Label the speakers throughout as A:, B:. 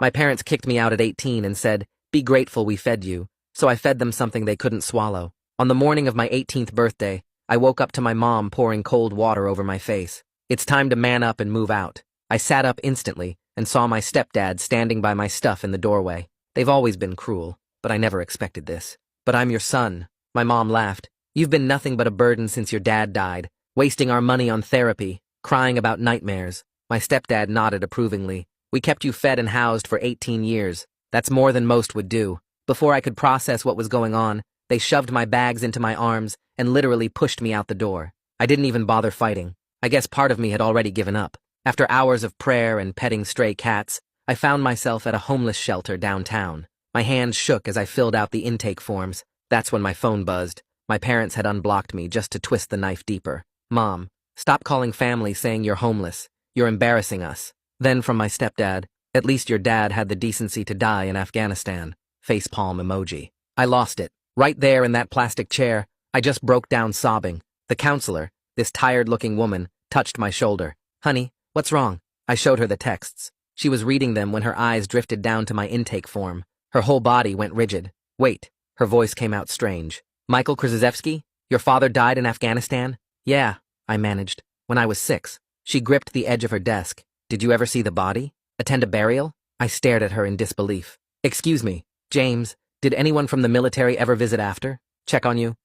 A: My parents kicked me out at 18 and said, "Be grateful we fed you." So I fed them something they couldn't swallow. On the morning of my 18th birthday, I woke up to my mom pouring cold water over my face. It's time to man up and move out. I sat up instantly and saw my stepdad standing by my stuff in the doorway. They've always been cruel, but I never expected this. "But I'm your son." My mom laughed. "You've been nothing but a burden since your dad died, wasting our money on therapy, crying about nightmares." My stepdad nodded approvingly. "We kept you fed and housed for 18 years. That's more than most would do." Before I could process what was going on, they shoved my bags into my arms and literally pushed me out the door. I didn't even bother fighting. I guess part of me had already given up. After hours of prayer and petting stray cats, I found myself at a homeless shelter downtown. My hands shook as I filled out the intake forms. That's when my phone buzzed. My parents had unblocked me just to twist the knife deeper. "Mom, stop calling family saying you're homeless. You're embarrassing us." Then from my stepdad, "At least your dad had the decency to die in Afghanistan." Facepalm emoji. I lost it. Right there in that plastic chair, I just broke down sobbing. The counselor, this tired-looking woman, touched my shoulder. "Honey, what's wrong?" I showed her the texts. She was reading them when her eyes drifted down to my intake form. Her whole body went rigid. "Wait." Her voice came out strange. "Michael Krzyzewski? Your father died in Afghanistan?" "Yeah," I managed. "When I was 6. She gripped the edge of her desk. "Did you ever see the body? Attend a burial?" I stared at her in disbelief. "Excuse me, James, did anyone from the military ever visit after? Check on you?"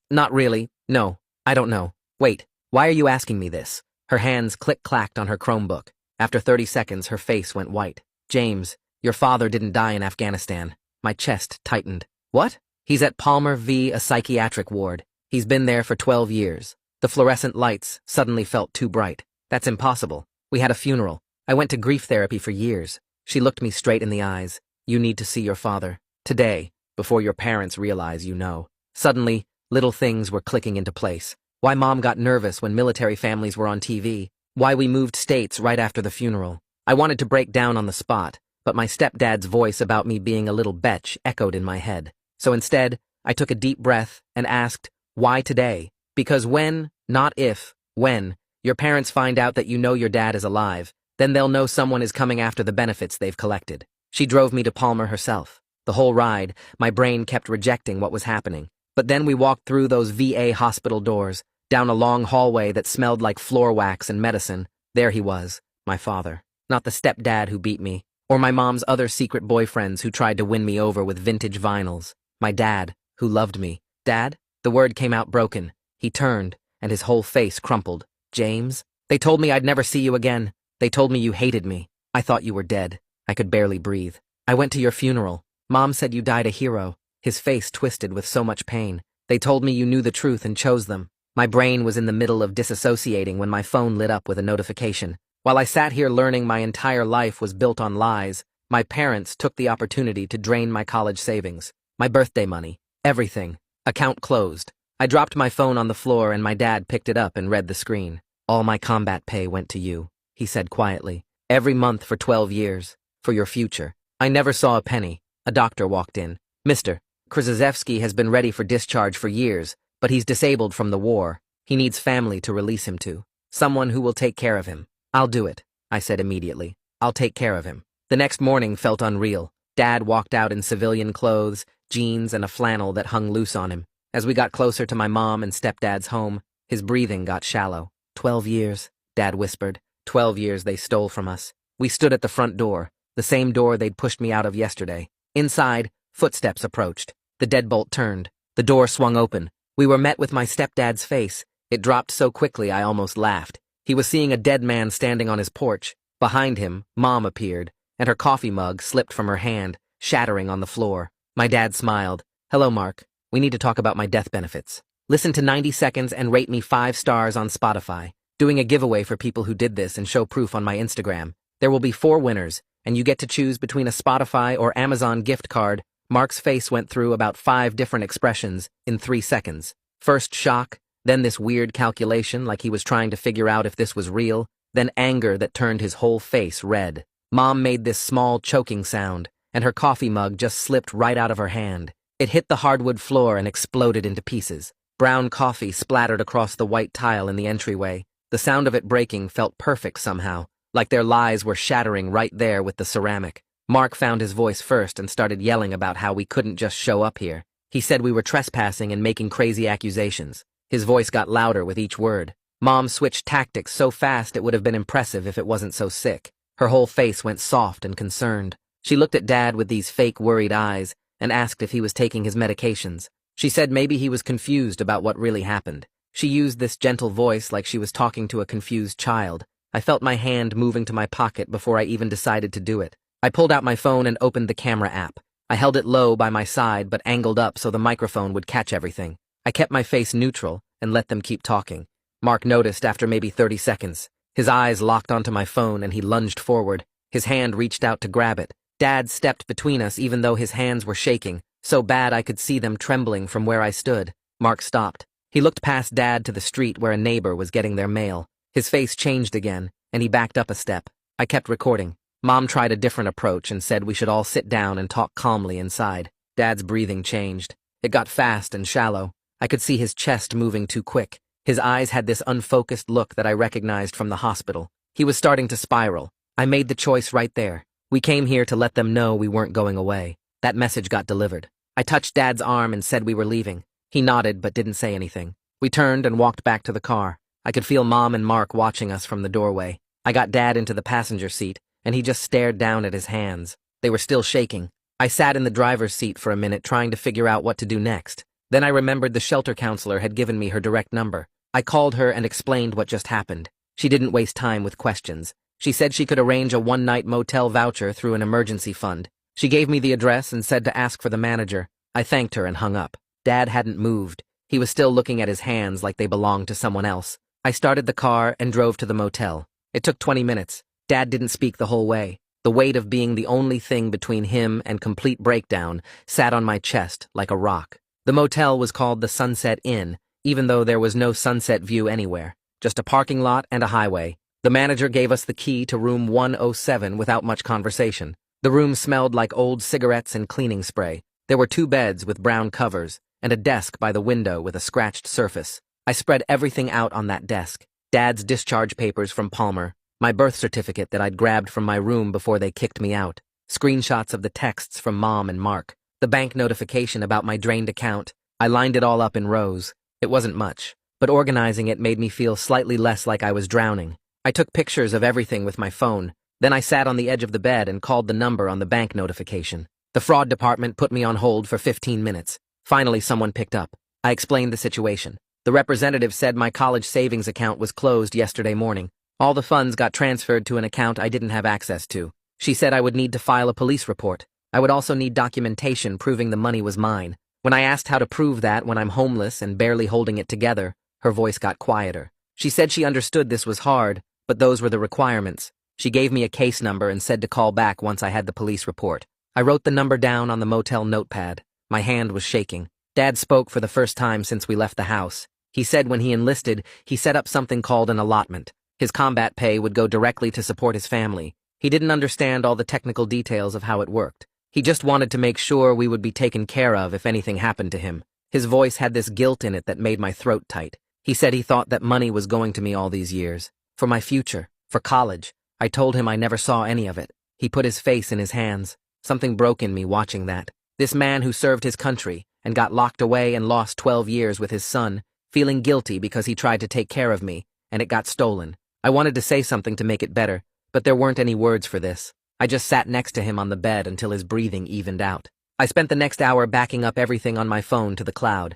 A: Not really. No, I don't know. Wait, why are you asking me this?" Her hands click-clacked on her Chromebook. After 30 seconds, her face went white. "James, your father didn't die in Afghanistan." My chest tightened. "What?" "He's at Palmer V, a psychiatric ward. He's been there for 12 years. The fluorescent lights suddenly felt too bright. That's impossible. We had a funeral. I went to grief therapy for years." She looked me straight in the eyes. "You need to see your father. Today, before your parents realize you know." Suddenly, little things were clicking into place. Why Mom got nervous when military families were on TV. Why we moved states right after the funeral. I wanted to break down on the spot, but my stepdad's voice about me being a little betch echoed in my head. So instead, I took a deep breath and asked, "Why today?" Because when, not if, when, your parents find out that you know your dad is alive, then they'll know someone is coming after the benefits they've collected. She drove me to Palmer herself. The whole ride, my brain kept rejecting what was happening. But then we walked through those VA hospital doors, down a long hallway that smelled like floor wax and medicine. There he was, my father. Not the stepdad who beat me, or my mom's other secret boyfriends who tried to win me over with vintage vinyls. My dad, who loved me. "Dad?" The word came out broken. He turned, and his whole face crumpled. "James? They told me I'd never see you again. They told me you hated me. I thought you were dead." I could barely breathe. "I went to your funeral. Mom said you died a hero." His face twisted with so much pain. "They told me you knew the truth and chose them." My brain was in the middle of disassociating when my phone lit up with a notification. While I sat here learning my entire life was built on lies, my parents took the opportunity to drain my college savings, my birthday money, everything. Account closed. I dropped my phone on the floor and my dad picked it up and read the screen. "All my combat pay went to you," he said quietly. "Every month for 12 years. For your future." I never saw a penny. A doctor walked in. "Mr. Krzyzewski has been ready for discharge for years, but he's disabled from the war. He needs family to release him to. Someone who will take care of him." "I'll do it," I said immediately. "I'll take care of him." The next morning felt unreal. Dad walked out in civilian clothes, jeans, and a flannel that hung loose on him. As we got closer to my mom and stepdad's home, his breathing got shallow. 12 years, Dad whispered. 12 years they stole from us. We stood at the front door, the same door they'd pushed me out of yesterday. Inside, footsteps approached. The deadbolt turned. The door swung open. We were met with my stepdad's face. It dropped so quickly I almost laughed. He was seeing a dead man standing on his porch. Behind him, Mom appeared, and her coffee mug slipped from her hand, shattering on the floor. My dad smiled. "Hello, Mark. We need to talk about my death benefits. Listen to 90 seconds and rate me 5 stars on Spotify. Doing a giveaway for people who did this and show proof on my Instagram. There will be 4 winners, and you get to choose between a Spotify or Amazon gift card." Mark's face went through about 5 different expressions in 3 seconds. First shock, then this weird calculation like he was trying to figure out if this was real, then anger that turned his whole face red. Mom made this small choking sound, and her coffee mug just slipped right out of her hand. It hit the hardwood floor and exploded into pieces. Brown coffee splattered across the white tile in the entryway. The sound of it breaking felt perfect somehow, like their lies were shattering right there with the ceramic. Mark found his voice first and started yelling about how we couldn't just show up here. He said we were trespassing and making crazy accusations. His voice got louder with each word. Mom switched tactics so fast it would have been impressive if it wasn't so sick. Her whole face went soft and concerned. She looked at Dad with these fake worried eyes and asked if he was taking his medications. She said maybe he was confused about what really happened. She used this gentle voice like she was talking to a confused child. I felt my hand moving to my pocket before I even decided to do it. I pulled out my phone and opened the camera app. I held it low by my side but angled up so the microphone would catch everything. I kept my face neutral and let them keep talking. Mark noticed after maybe 30 seconds. His eyes locked onto my phone and he lunged forward. His hand reached out to grab it. Dad stepped between us even though his hands were shaking, so bad I could see them trembling from where I stood. Mark stopped. He looked past Dad to the street where a neighbor was getting their mail. His face changed again, and he backed up a step. I kept recording. Mom tried a different approach and said we should all sit down and talk calmly inside. Dad's breathing changed. It got fast and shallow. I could see his chest moving too quick. His eyes had this unfocused look that I recognized from the hospital. He was starting to spiral. I made the choice right there. We came here to let them know we weren't going away. That message got delivered. I touched Dad's arm and said we were leaving. He nodded but didn't say anything. We turned and walked back to the car. I could feel Mom and Mark watching us from the doorway. I got Dad into the passenger seat, and he just stared down at his hands. They were still shaking. I sat in the driver's seat for a minute trying to figure out what to do next. Then I remembered the shelter counselor had given me her direct number. I called her and explained what just happened. She didn't waste time with questions. She said she could arrange a one-night motel voucher through an emergency fund. She gave me the address and said to ask for the manager. I thanked her and hung up. Dad hadn't moved. He was still looking at his hands like they belonged to someone else. I started the car and drove to the motel. It took 20 minutes. Dad didn't speak the whole way. The weight of being the only thing between him and complete breakdown sat on my chest like a rock. The motel was called the Sunset Inn, even though there was no sunset view anywhere. Just a parking lot and a highway. The manager gave us the key to room 107 without much conversation. The room smelled like old cigarettes and cleaning spray. There were 2 beds with brown covers, and a desk by the window with a scratched surface. I spread everything out on that desk. Dad's discharge papers from Palmer, my birth certificate that I'd grabbed from my room before they kicked me out, screenshots of the texts from Mom and Mark, the bank notification about my drained account. I lined it all up in rows. It wasn't much, but organizing it made me feel slightly less like I was drowning. I took pictures of everything with my phone. Then I sat on the edge of the bed and called the number on the bank notification. The fraud department put me on hold for 15 minutes. Finally, someone picked up. I explained the situation. The representative said my college savings account was closed yesterday morning. All the funds got transferred to an account I didn't have access to. She said I would need to file a police report. I would also need documentation proving the money was mine. When I asked how to prove that when I'm homeless and barely holding it together, her voice got quieter. She said she understood this was hard, but those were the requirements. She gave me a case number and said to call back once I had the police report. I wrote the number down on the motel notepad. My hand was shaking. Dad spoke for the first time since we left the house. He said when he enlisted, he set up something called an allotment. His combat pay would go directly to support his family. He didn't understand all the technical details of how it worked. He just wanted to make sure we would be taken care of if anything happened to him. His voice had this guilt in it that made my throat tight. He said he thought that money was going to me all these years. For my future, for college. I told him I never saw any of it. He put his face in his hands. Something broke in me watching that. This man who served his country and got locked away and lost 12 years with his son, feeling guilty because he tried to take care of me, and it got stolen. I wanted to say something to make it better, but there weren't any words for this. I just sat next to him on the bed until his breathing evened out. I spent the next hour backing up everything on my phone to the cloud.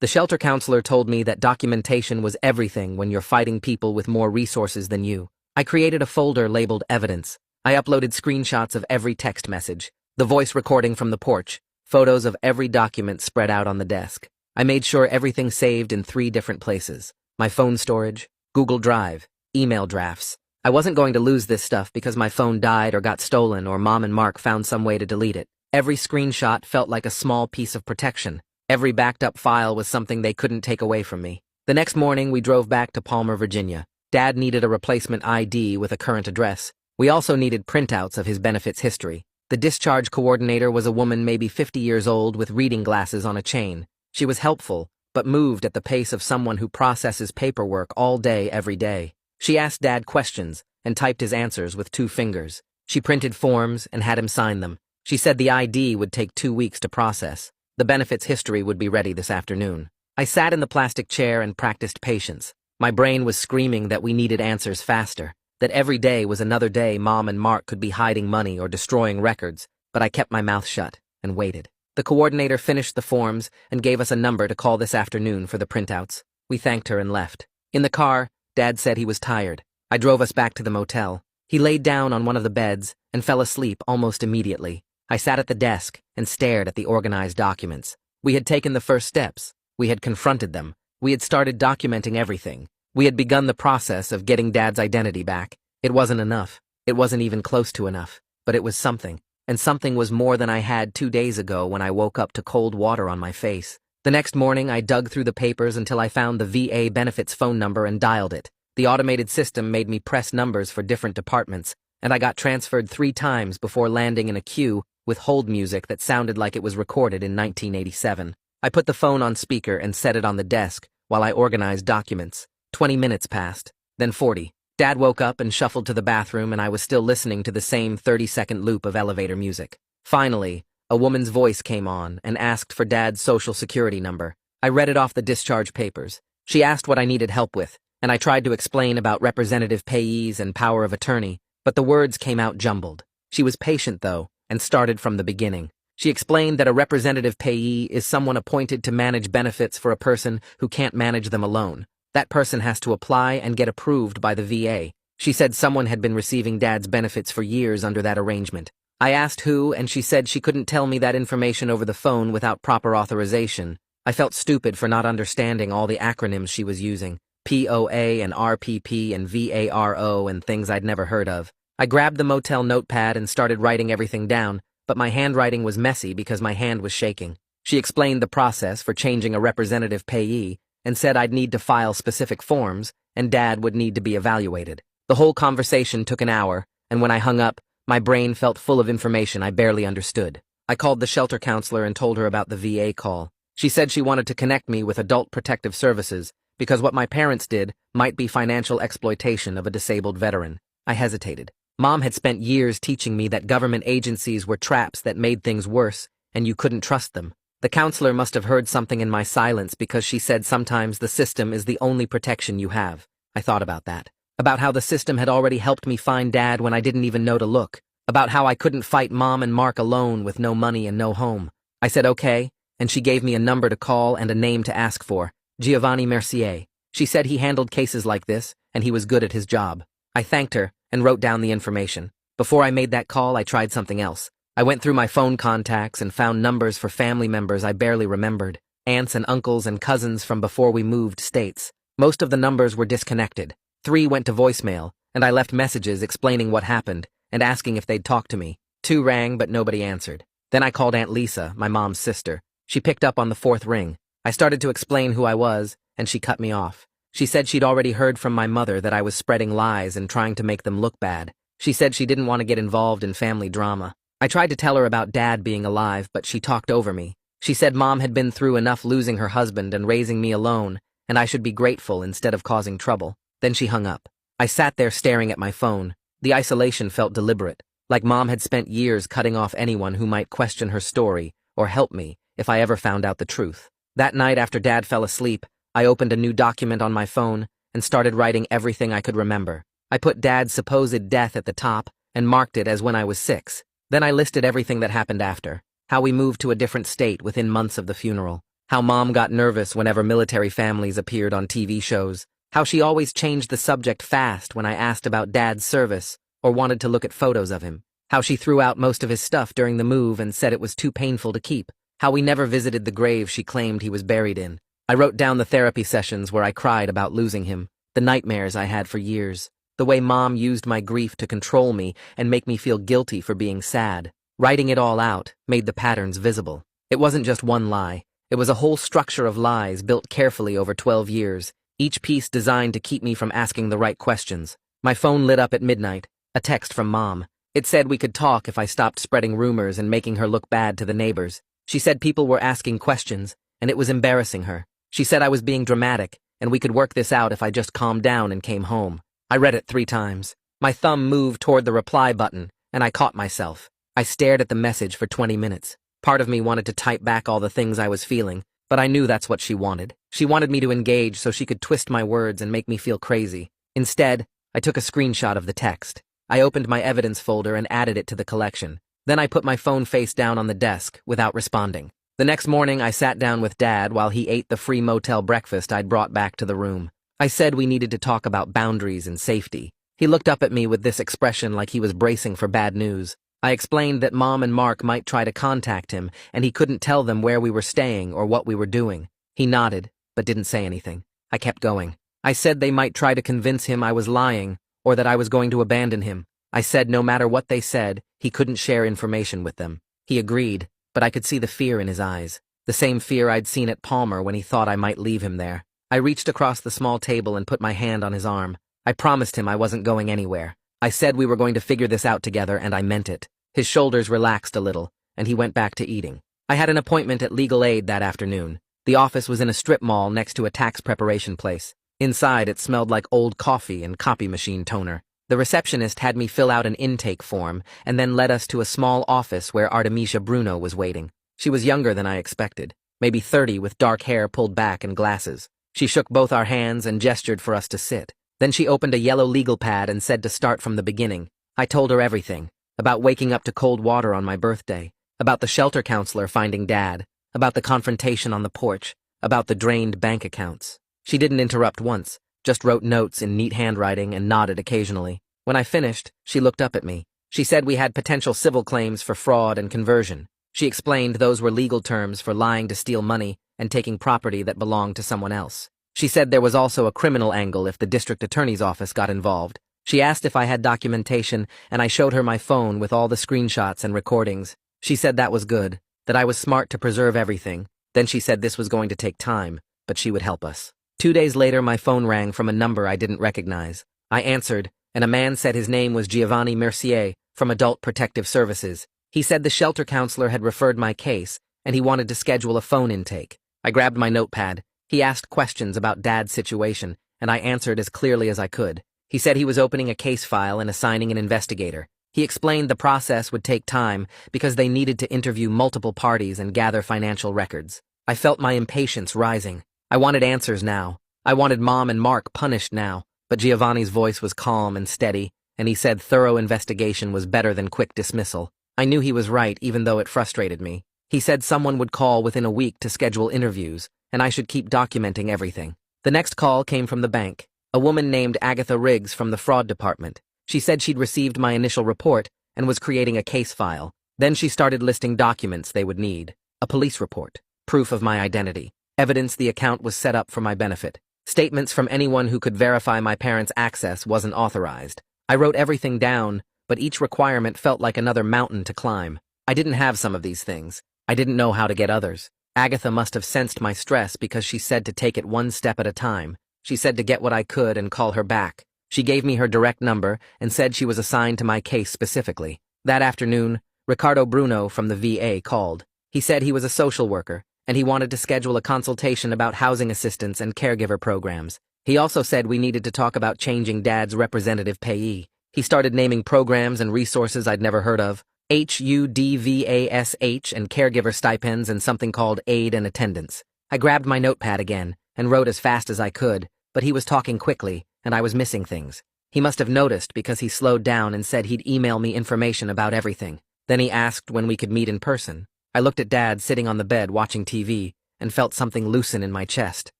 A: The shelter counselor told me that documentation was everything when you're fighting people with more resources than you. I created a folder labeled Evidence. I uploaded screenshots of every text message, the voice recording from the porch, photos of every document spread out on the desk. I made sure everything saved in 3 different places: my phone storage, Google Drive, email drafts. I wasn't going to lose this stuff because my phone died or got stolen or Mom and Mark found some way to delete it. Every screenshot felt like a small piece of protection. Every backed up file was something they couldn't take away from me. The next morning, we drove back to Palmer, Virginia. Dad needed a replacement ID with a current address. We also needed printouts of his benefits history. The discharge coordinator was a woman maybe 50 years old with reading glasses on a chain. She was helpful, but moved at the pace of someone who processes paperwork all day, every day. She asked Dad questions and typed his answers with 2 fingers. She printed forms and had him sign them. She said the ID would take 2 weeks to process. The benefits history would be ready this afternoon. I sat in the plastic chair and practiced patience. My brain was screaming that we needed answers faster, that every day was another day Mom and Mark could be hiding money or destroying records, but I kept my mouth shut and waited. The coordinator finished the forms and gave us a number to call this afternoon for the printouts. We thanked her and left. In the car, Dad said he was tired. I drove us back to the motel. He laid down on one of the beds and fell asleep almost immediately. I sat at the desk and stared at the organized documents. We had taken the first steps. We had confronted them. We had started documenting everything. We had begun the process of getting Dad's identity back. It wasn't enough. It wasn't even close to enough. But it was something. And something was more than I had 2 days ago when I woke up to cold water on my face. The next morning, I dug through the papers until I found the VA benefits phone number and dialed it. The automated system made me press numbers for different departments, and I got transferred 3 times before landing in a queue with hold music that sounded like it was recorded in 1987. I put the phone on speaker and set it on the desk while I organized documents. 20 minutes passed, then 40. Dad woke up and shuffled to the bathroom, and I was still listening to the same 30-second loop of elevator music. Finally, a woman's voice came on and asked for Dad's social security number. I read it off the discharge papers. She asked what I needed help with, and I tried to explain about representative payees and power of attorney, but the words came out jumbled. She was patient, though, and started from the beginning. She explained that a representative payee is someone appointed to manage benefits for a person who can't manage them alone. That person has to apply and get approved by the VA. She said someone had been receiving Dad's benefits for years under that arrangement. I asked who, and she said she couldn't tell me that information over the phone without proper authorization. I felt stupid for not understanding all the acronyms she was using. POA and RPP and VARO and things I'd never heard of. I grabbed the motel notepad and started writing everything down, but my handwriting was messy because my hand was shaking. She explained the process for changing a representative payee and said I'd need to file specific forms and Dad would need to be evaluated. The whole conversation took an hour, and when I hung up, my brain felt full of information I barely understood. I called the shelter counselor and told her about the VA call. She said she wanted to connect me with Adult Protective Services because what my parents did might be financial exploitation of a disabled veteran. I hesitated. Mom had spent years teaching me that government agencies were traps that made things worse, and you couldn't trust them. The counselor must have heard something in my silence because she said sometimes the system is the only protection you have. I thought about that. About how the system had already helped me find Dad when I didn't even know to look. About how I couldn't fight Mom and Mark alone with no money and no home. I said okay, and she gave me a number to call and a name to ask for. Giovanni Mercier. She said he handled cases like this, and he was good at his job. I thanked her and wrote down the information. Before I made that call, I tried something else. I went through my phone contacts and found numbers for family members I barely remembered. Aunts and uncles and cousins from before we moved states. Most of the numbers were disconnected. 3 went to voicemail, and I left messages explaining what happened and asking if they'd talk to me. 2 rang, but nobody answered. Then I called Aunt Lisa, my mom's sister. She picked up on the 4th ring. I started to explain who I was, and she cut me off. She said she'd already heard from my mother that I was spreading lies and trying to make them look bad. She said she didn't want to get involved in family drama. I tried to tell her about Dad being alive, but she talked over me. She said Mom had been through enough losing her husband and raising me alone, and I should be grateful instead of causing trouble. Then she hung up. I sat there staring at my phone. The isolation felt deliberate, like Mom had spent years cutting off anyone who might question her story or help me if I ever found out the truth. That night after Dad fell asleep, I opened a new document on my phone and started writing everything I could remember. I put Dad's supposed death at the top and marked it as when I was 6. Then I listed everything that happened after. How we moved to a different state within months of the funeral. How Mom got nervous whenever military families appeared on TV shows. How she always changed the subject fast when I asked about Dad's service or wanted to look at photos of him. How she threw out most of his stuff during the move and said it was too painful to keep. How we never visited the grave she claimed he was buried in. I wrote down the therapy sessions where I cried about losing him. The nightmares I had for years. The way Mom used my grief to control me and make me feel guilty for being sad. Writing it all out made the patterns visible. It wasn't just one lie. It was a whole structure of lies built carefully over 12 years, each piece designed to keep me from asking the right questions. My phone lit up at midnight, a text from Mom. It said we could talk if I stopped spreading rumors and making her look bad to the neighbors. She said people were asking questions, and it was embarrassing her. She said I was being dramatic, and we could work this out if I just calmed down and came home. I read it 3 times. My thumb moved toward the reply button, and I caught myself. I stared at the message for 20 minutes. Part of me wanted to type back all the things I was feeling, but I knew that's what she wanted. She wanted me to engage so she could twist my words and make me feel crazy. Instead, I took a screenshot of the text. I opened my evidence folder and added it to the collection. Then I put my phone face down on the desk without responding. The next morning, I sat down with Dad while he ate the free motel breakfast I'd brought back to the room. I said we needed to talk about boundaries and safety. He looked up at me with this expression like he was bracing for bad news. I explained that Mom and Mark might try to contact him, and he couldn't tell them where we were staying or what we were doing. He nodded, but didn't say anything. I kept going. I said they might try to convince him I was lying, or that I was going to abandon him. I said no matter what they said, he couldn't share information with them. He agreed, but I could see the fear in his eyes. The same fear I'd seen at Palmer when he thought I might leave him there. I reached across the small table and put my hand on his arm. I promised him I wasn't going anywhere. I said we were going to figure this out together, and I meant it. His shoulders relaxed a little, and he went back to eating. I had an appointment at Legal Aid that afternoon. The office was in a strip mall next to a tax preparation place. Inside, it smelled like old coffee and copy machine toner. The receptionist had me fill out an intake form and then led us to a small office where Artemisia Bruno was waiting. She was younger than I expected, maybe 30 with dark hair pulled back and glasses. She shook both our hands and gestured for us to sit. Then she opened a yellow legal pad and said to start from the beginning. I told her everything. About waking up to cold water on my birthday. About the shelter counselor finding Dad. About the confrontation on the porch. About the drained bank accounts. She didn't interrupt once, just wrote notes in neat handwriting and nodded occasionally. When I finished, she looked up at me. She said we had potential civil claims for fraud and conversion. She explained those were legal terms for lying to steal money and taking property that belonged to someone else. She said there was also a criminal angle if the district attorney's office got involved. She asked if I had documentation, and I showed her my phone with all the screenshots and recordings. She said that was good, that I was smart to preserve everything. Then she said this was going to take time, but she would help us. 2 days later, my phone rang from a number I didn't recognize. I answered, and a man said his name was Giovanni Mercier from Adult Protective Services. He said the shelter counselor had referred my case, and he wanted to schedule a phone intake. I grabbed my notepad. He asked questions about Dad's situation, and I answered as clearly as I could. He said he was opening a case file and assigning an investigator. He explained the process would take time because they needed to interview multiple parties and gather financial records. I felt my impatience rising. I wanted answers now. I wanted Mom and Mark punished now, but Giovanni's voice was calm and steady, and he said thorough investigation was better than quick dismissal. I knew he was right, even though it frustrated me. He said someone would call within a week to schedule interviews, and I should keep documenting everything. The next call came from the bank. A woman named Agatha Riggs from the fraud department. She said she'd received my initial report and was creating a case file. Then she started listing documents they would need. A police report, proof of my identity, evidence the account was set up for my benefit, statements from anyone who could verify my parents' access wasn't authorized. I wrote everything down, but each requirement felt like another mountain to climb. I didn't have some of these things. I didn't know how to get others. Agatha must have sensed my stress because she said to take it one step at a time. She said to get what I could and call her back. She gave me her direct number and said she was assigned to my case specifically. That afternoon, Ricardo Bruno from the VA called. He said he was a social worker, and he wanted to schedule a consultation about housing assistance and caregiver programs. He also said we needed to talk about changing Dad's representative payee. He started naming programs and resources I'd never heard of. HUDVASH and caregiver stipends and something called aid and attendance. I grabbed my notepad again and wrote as fast as I could, but he was talking quickly, and I was missing things. He must have noticed because he slowed down and said he'd email me information about everything. Then he asked when we could meet in person. I looked at Dad sitting on the bed watching TV and felt something loosen in my chest.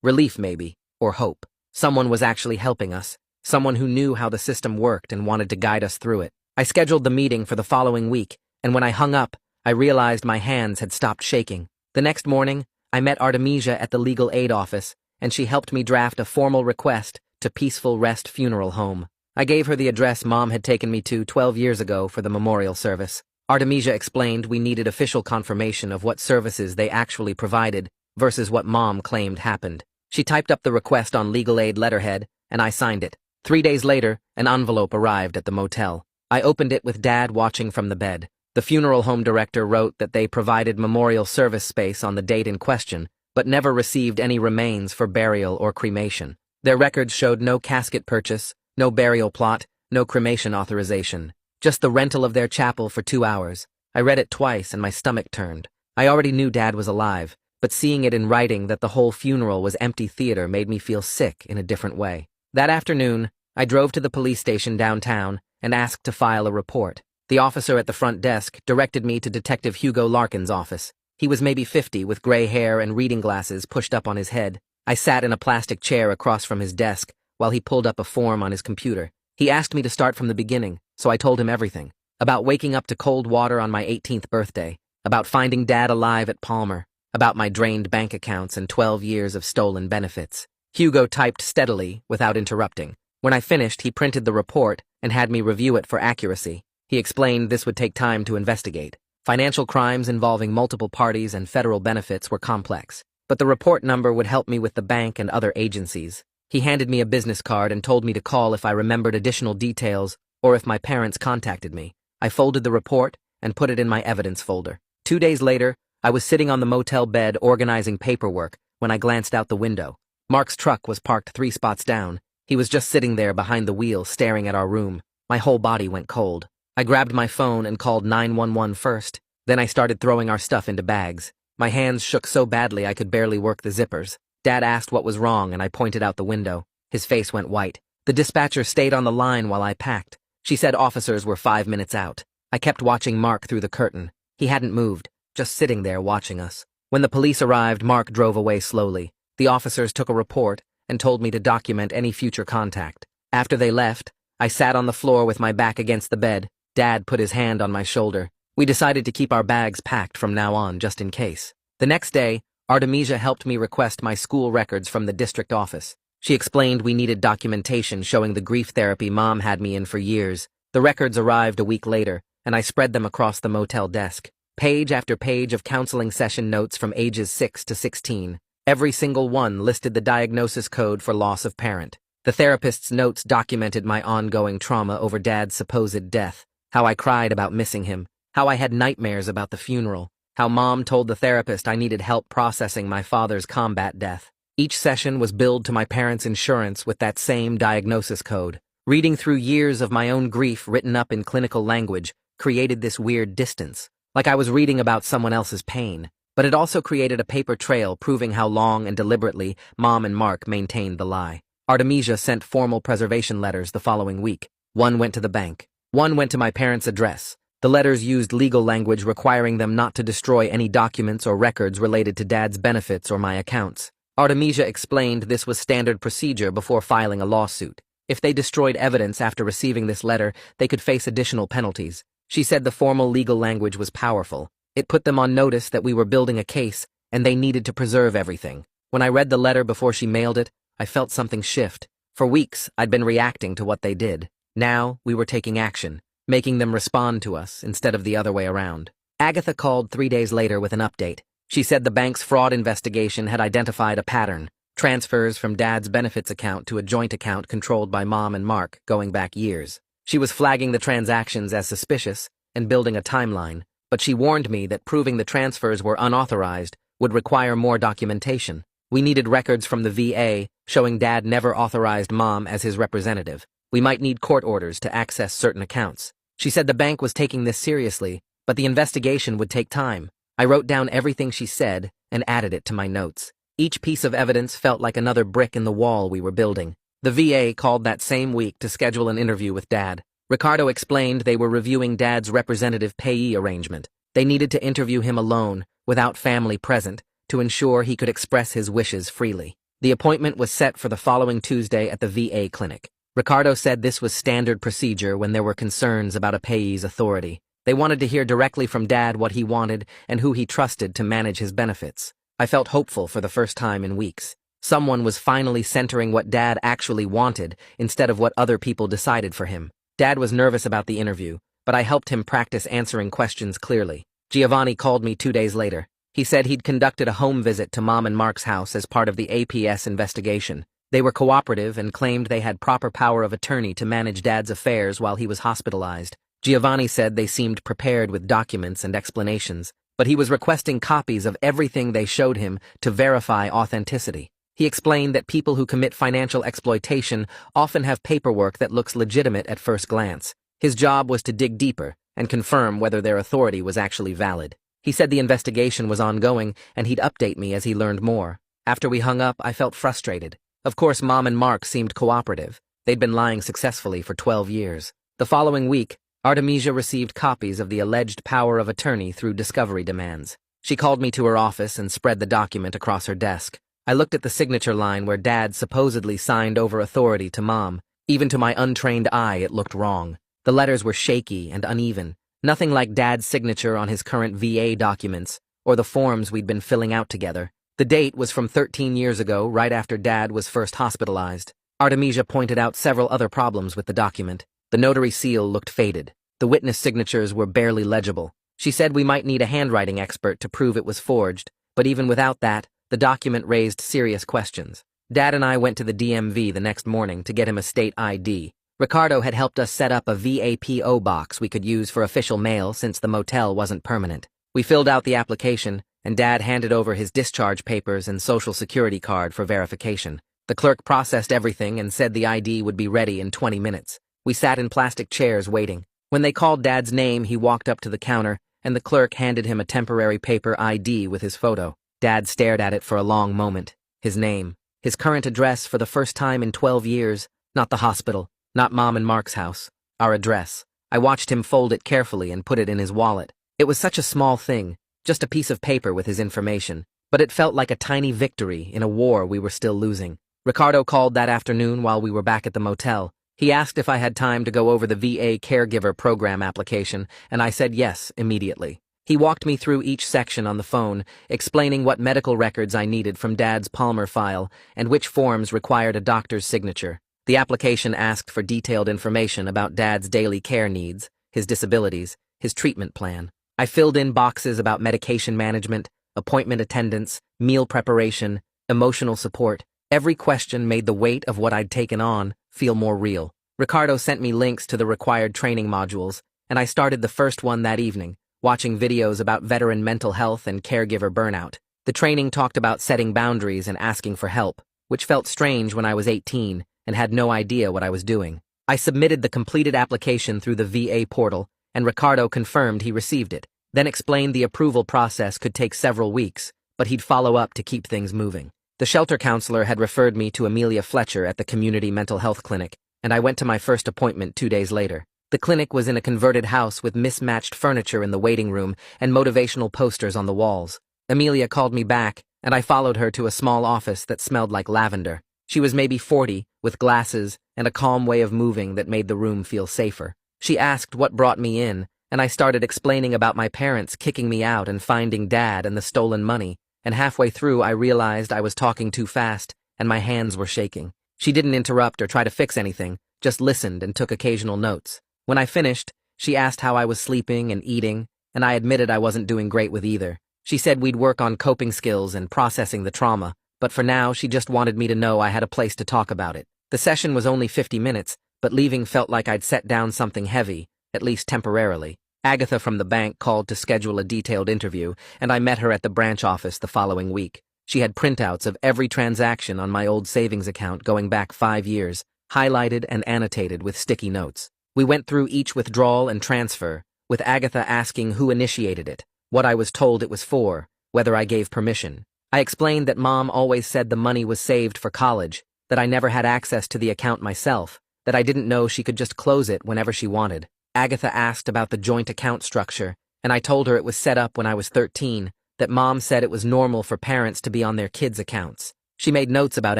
A: Relief maybe, or hope. Someone was actually helping us. Someone who knew how the system worked and wanted to guide us through it. I scheduled the meeting for the following week, and when I hung up, I realized my hands had stopped shaking. The next morning, I met Artemisia at the legal aid office, and she helped me draft a formal request to Peaceful Rest Funeral Home. I gave her the address Mom had taken me to 12 years ago for the memorial service. Artemisia explained we needed official confirmation of what services they actually provided versus what Mom claimed happened. She typed up the request on legal aid letterhead, and I signed it. 3 days later, an envelope arrived at the motel. I opened it with Dad watching from the bed. The funeral home director wrote that they provided memorial service space on the date in question, but never received any remains for burial or cremation. Their records showed no casket purchase, no burial plot, no cremation authorization. Just the rental of their chapel for 2 hours. I read it twice and my stomach turned. I already knew Dad was alive, but seeing it in writing that the whole funeral was empty theater made me feel sick in a different way. That afternoon, I drove to the police station downtown and asked to file a report. The officer at the front desk directed me to Detective Hugo Larkin's office. He was maybe 50 with gray hair and reading glasses pushed up on his head. I sat in a plastic chair across from his desk while he pulled up a form on his computer. He asked me to start from the beginning, so I told him everything. About waking up to cold water on my 18th birthday, about finding Dad alive at Palmer, about my drained bank accounts and 12 years of stolen benefits. Hugo typed steadily, without interrupting. When I finished, he printed the report and had me review it for accuracy. He explained this would take time to investigate. Financial crimes involving multiple parties and federal benefits were complex, but the report number would help me with the bank and other agencies. He handed me a business card and told me to call if I remembered additional details or if my parents contacted me. I folded the report and put it in my evidence folder. 2 days later, I was sitting on the motel bed organizing paperwork when I glanced out the window. Mark's truck was parked 3 spots down. He was just sitting there behind the wheel staring at our room. My whole body went cold. I grabbed my phone and called 911 first. Then I started throwing our stuff into bags. My hands shook so badly I could barely work the zippers. Dad asked what was wrong and I pointed out the window. His face went white. The dispatcher stayed on the line while I packed. She said officers were 5 minutes out. I kept watching Mark through the curtain. He hadn't moved, just sitting there watching us. When the police arrived, Mark drove away slowly. The officers took a report and told me to document any future contact. After they left, I sat on the floor with my back against the bed. Dad put his hand on my shoulder. We decided to keep our bags packed from now on, just in case. The next day, Artemisia helped me request my school records from the district office. She explained we needed documentation showing the grief therapy Mom had me in for years. The records arrived a week later, and I spread them across the motel desk. Page after page of counseling session notes from ages 6 to 16. Every single one listed the diagnosis code for loss of parent. The therapist's notes documented my ongoing trauma over Dad's supposed death, how I cried about missing him, how I had nightmares about the funeral, how Mom told the therapist I needed help processing my father's combat death. Each session was billed to my parents' insurance with that same diagnosis code. Reading through years of my own grief written up in clinical language created this weird distance, like I was reading about someone else's pain. But it also created a paper trail proving how long and deliberately Mom and Mark maintained the lie. Artemisia sent formal preservation letters the following week. One went to the bank. One went to my parents' address. The letters used legal language requiring them not to destroy any documents or records related to Dad's benefits or my accounts. Artemisia explained this was standard procedure before filing a lawsuit. If they destroyed evidence after receiving this letter, they could face additional penalties. She said the formal legal language was powerful. It put them on notice that we were building a case, and they needed to preserve everything. When I read the letter before she mailed it, I felt something shift. For weeks, I'd been reacting to what they did. Now, we were taking action, making them respond to us instead of the other way around. Agatha called 3 days later with an update. She said the bank's fraud investigation had identified a pattern, transfers from Dad's benefits account to a joint account controlled by Mom and Mark going back years. She was flagging the transactions as suspicious and building a timeline, but she warned me that proving the transfers were unauthorized would require more documentation. We needed records from the VA showing Dad never authorized Mom as his representative. We might need court orders to access certain accounts. She said the bank was taking this seriously, but the investigation would take time. I wrote down everything she said and added it to my notes. Each piece of evidence felt like another brick in the wall we were building. The VA called that same week to schedule an interview with Dad. Ricardo explained they were reviewing Dad's representative payee arrangement. They needed to interview him alone, without family present, to ensure he could express his wishes freely. The appointment was set for the following Tuesday at the VA clinic. Ricardo said this was standard procedure when there were concerns about a payee's authority. They wanted to hear directly from Dad what he wanted and who he trusted to manage his benefits. I felt hopeful for the first time in weeks. Someone was finally centering what Dad actually wanted instead of what other people decided for him. Dad was nervous about the interview, but I helped him practice answering questions clearly. Giovanni called me 2 days later. He said he'd conducted a home visit to Mom and Mark's house as part of the APS investigation. They were cooperative and claimed they had proper power of attorney to manage Dad's affairs while he was hospitalized. Giovanni said they seemed prepared with documents and explanations, but he was requesting copies of everything they showed him to verify authenticity. He explained that people who commit financial exploitation often have paperwork that looks legitimate at first glance. His job was to dig deeper and confirm whether their authority was actually valid. He said the investigation was ongoing and he'd update me as he learned more. After we hung up, I felt frustrated. Of course, Mom and Mark seemed cooperative. They'd been lying successfully for 12 years. The following week, Artemisia received copies of the alleged power of attorney through discovery demands. She called me to her office and spread the document across her desk. I looked at the signature line where Dad supposedly signed over authority to Mom. Even to my untrained eye, it looked wrong. The letters were shaky and uneven, nothing like Dad's signature on his current VA documents or the forms we'd been filling out together. The date was from 13 years ago, right after Dad was first hospitalized. Artemisia pointed out several other problems with the document. The notary seal looked faded. The witness signatures were barely legible. She said we might need a handwriting expert to prove it was forged, but even without that, the document raised serious questions. Dad and I went to the DMV the next morning to get him a state ID. Ricardo had helped us set up a VAPO box we could use for official mail since the motel wasn't permanent. We filled out the application, and Dad handed over his discharge papers and social security card for verification. The clerk processed everything and said the ID would be ready in 20 minutes. We sat in plastic chairs waiting. When they called Dad's name, he walked up to the counter, and the clerk handed him a temporary paper ID with his photo. Dad stared at it for a long moment. His name, his current address for the first time in 12 years, not the hospital, not Mom and Mark's house, our address. I watched him fold it carefully and put it in his wallet. It was such a small thing, just a piece of paper with his information, but it felt like a tiny victory in a war we were still losing. Ricardo called that afternoon while we were back at the motel. He asked if I had time to go over the VA caregiver program application, and I said yes immediately. He walked me through each section on the phone, explaining what medical records I needed from Dad's Palmer file and which forms required a doctor's signature. The application asked for detailed information about Dad's daily care needs, his disabilities, his treatment plan. I filled in boxes about medication management, appointment attendance, meal preparation, emotional support. Every question made the weight of what I'd taken on feel more real. Ricardo sent me links to the required training modules, and I started the first one that evening, watching videos about veteran mental health and caregiver burnout. The training talked about setting boundaries and asking for help, which felt strange when I was 18 and had no idea what I was doing. I submitted the completed application through the VA portal, and Ricardo confirmed he received it, then explained the approval process could take several weeks, but he'd follow up to keep things moving. The shelter counselor had referred me to Amelia Fletcher at the community mental health clinic, and I went to my first appointment 2 days later. The clinic was in a converted house with mismatched furniture in the waiting room and motivational posters on the walls. Amelia called me back, and I followed her to a small office that smelled like lavender. She was maybe 40, with glasses and a calm way of moving that made the room feel safer. She asked what brought me in, and I started explaining about my parents kicking me out and finding Dad and the stolen money, and halfway through I realized I was talking too fast and my hands were shaking. She didn't interrupt or try to fix anything, just listened and took occasional notes. When I finished, she asked how I was sleeping and eating, and I admitted I wasn't doing great with either. She said we'd work on coping skills and processing the trauma, but for now she just wanted me to know I had a place to talk about it. The session was only 50 minutes, but leaving felt like I'd set down something heavy, at least temporarily. Agatha from the bank called to schedule a detailed interview, and I met her at the branch office the following week. She had printouts of every transaction on my old savings account going back 5 years, highlighted and annotated with sticky notes. We went through each withdrawal and transfer, with Agatha asking who initiated it, what I was told it was for, whether I gave permission. I explained that Mom always said the money was saved for college, that I never had access to the account myself, that I didn't know she could just close it whenever she wanted. Agatha asked about the joint account structure, and I told her it was set up when I was 13, that Mom said it was normal for parents to be on their kids' accounts. She made notes about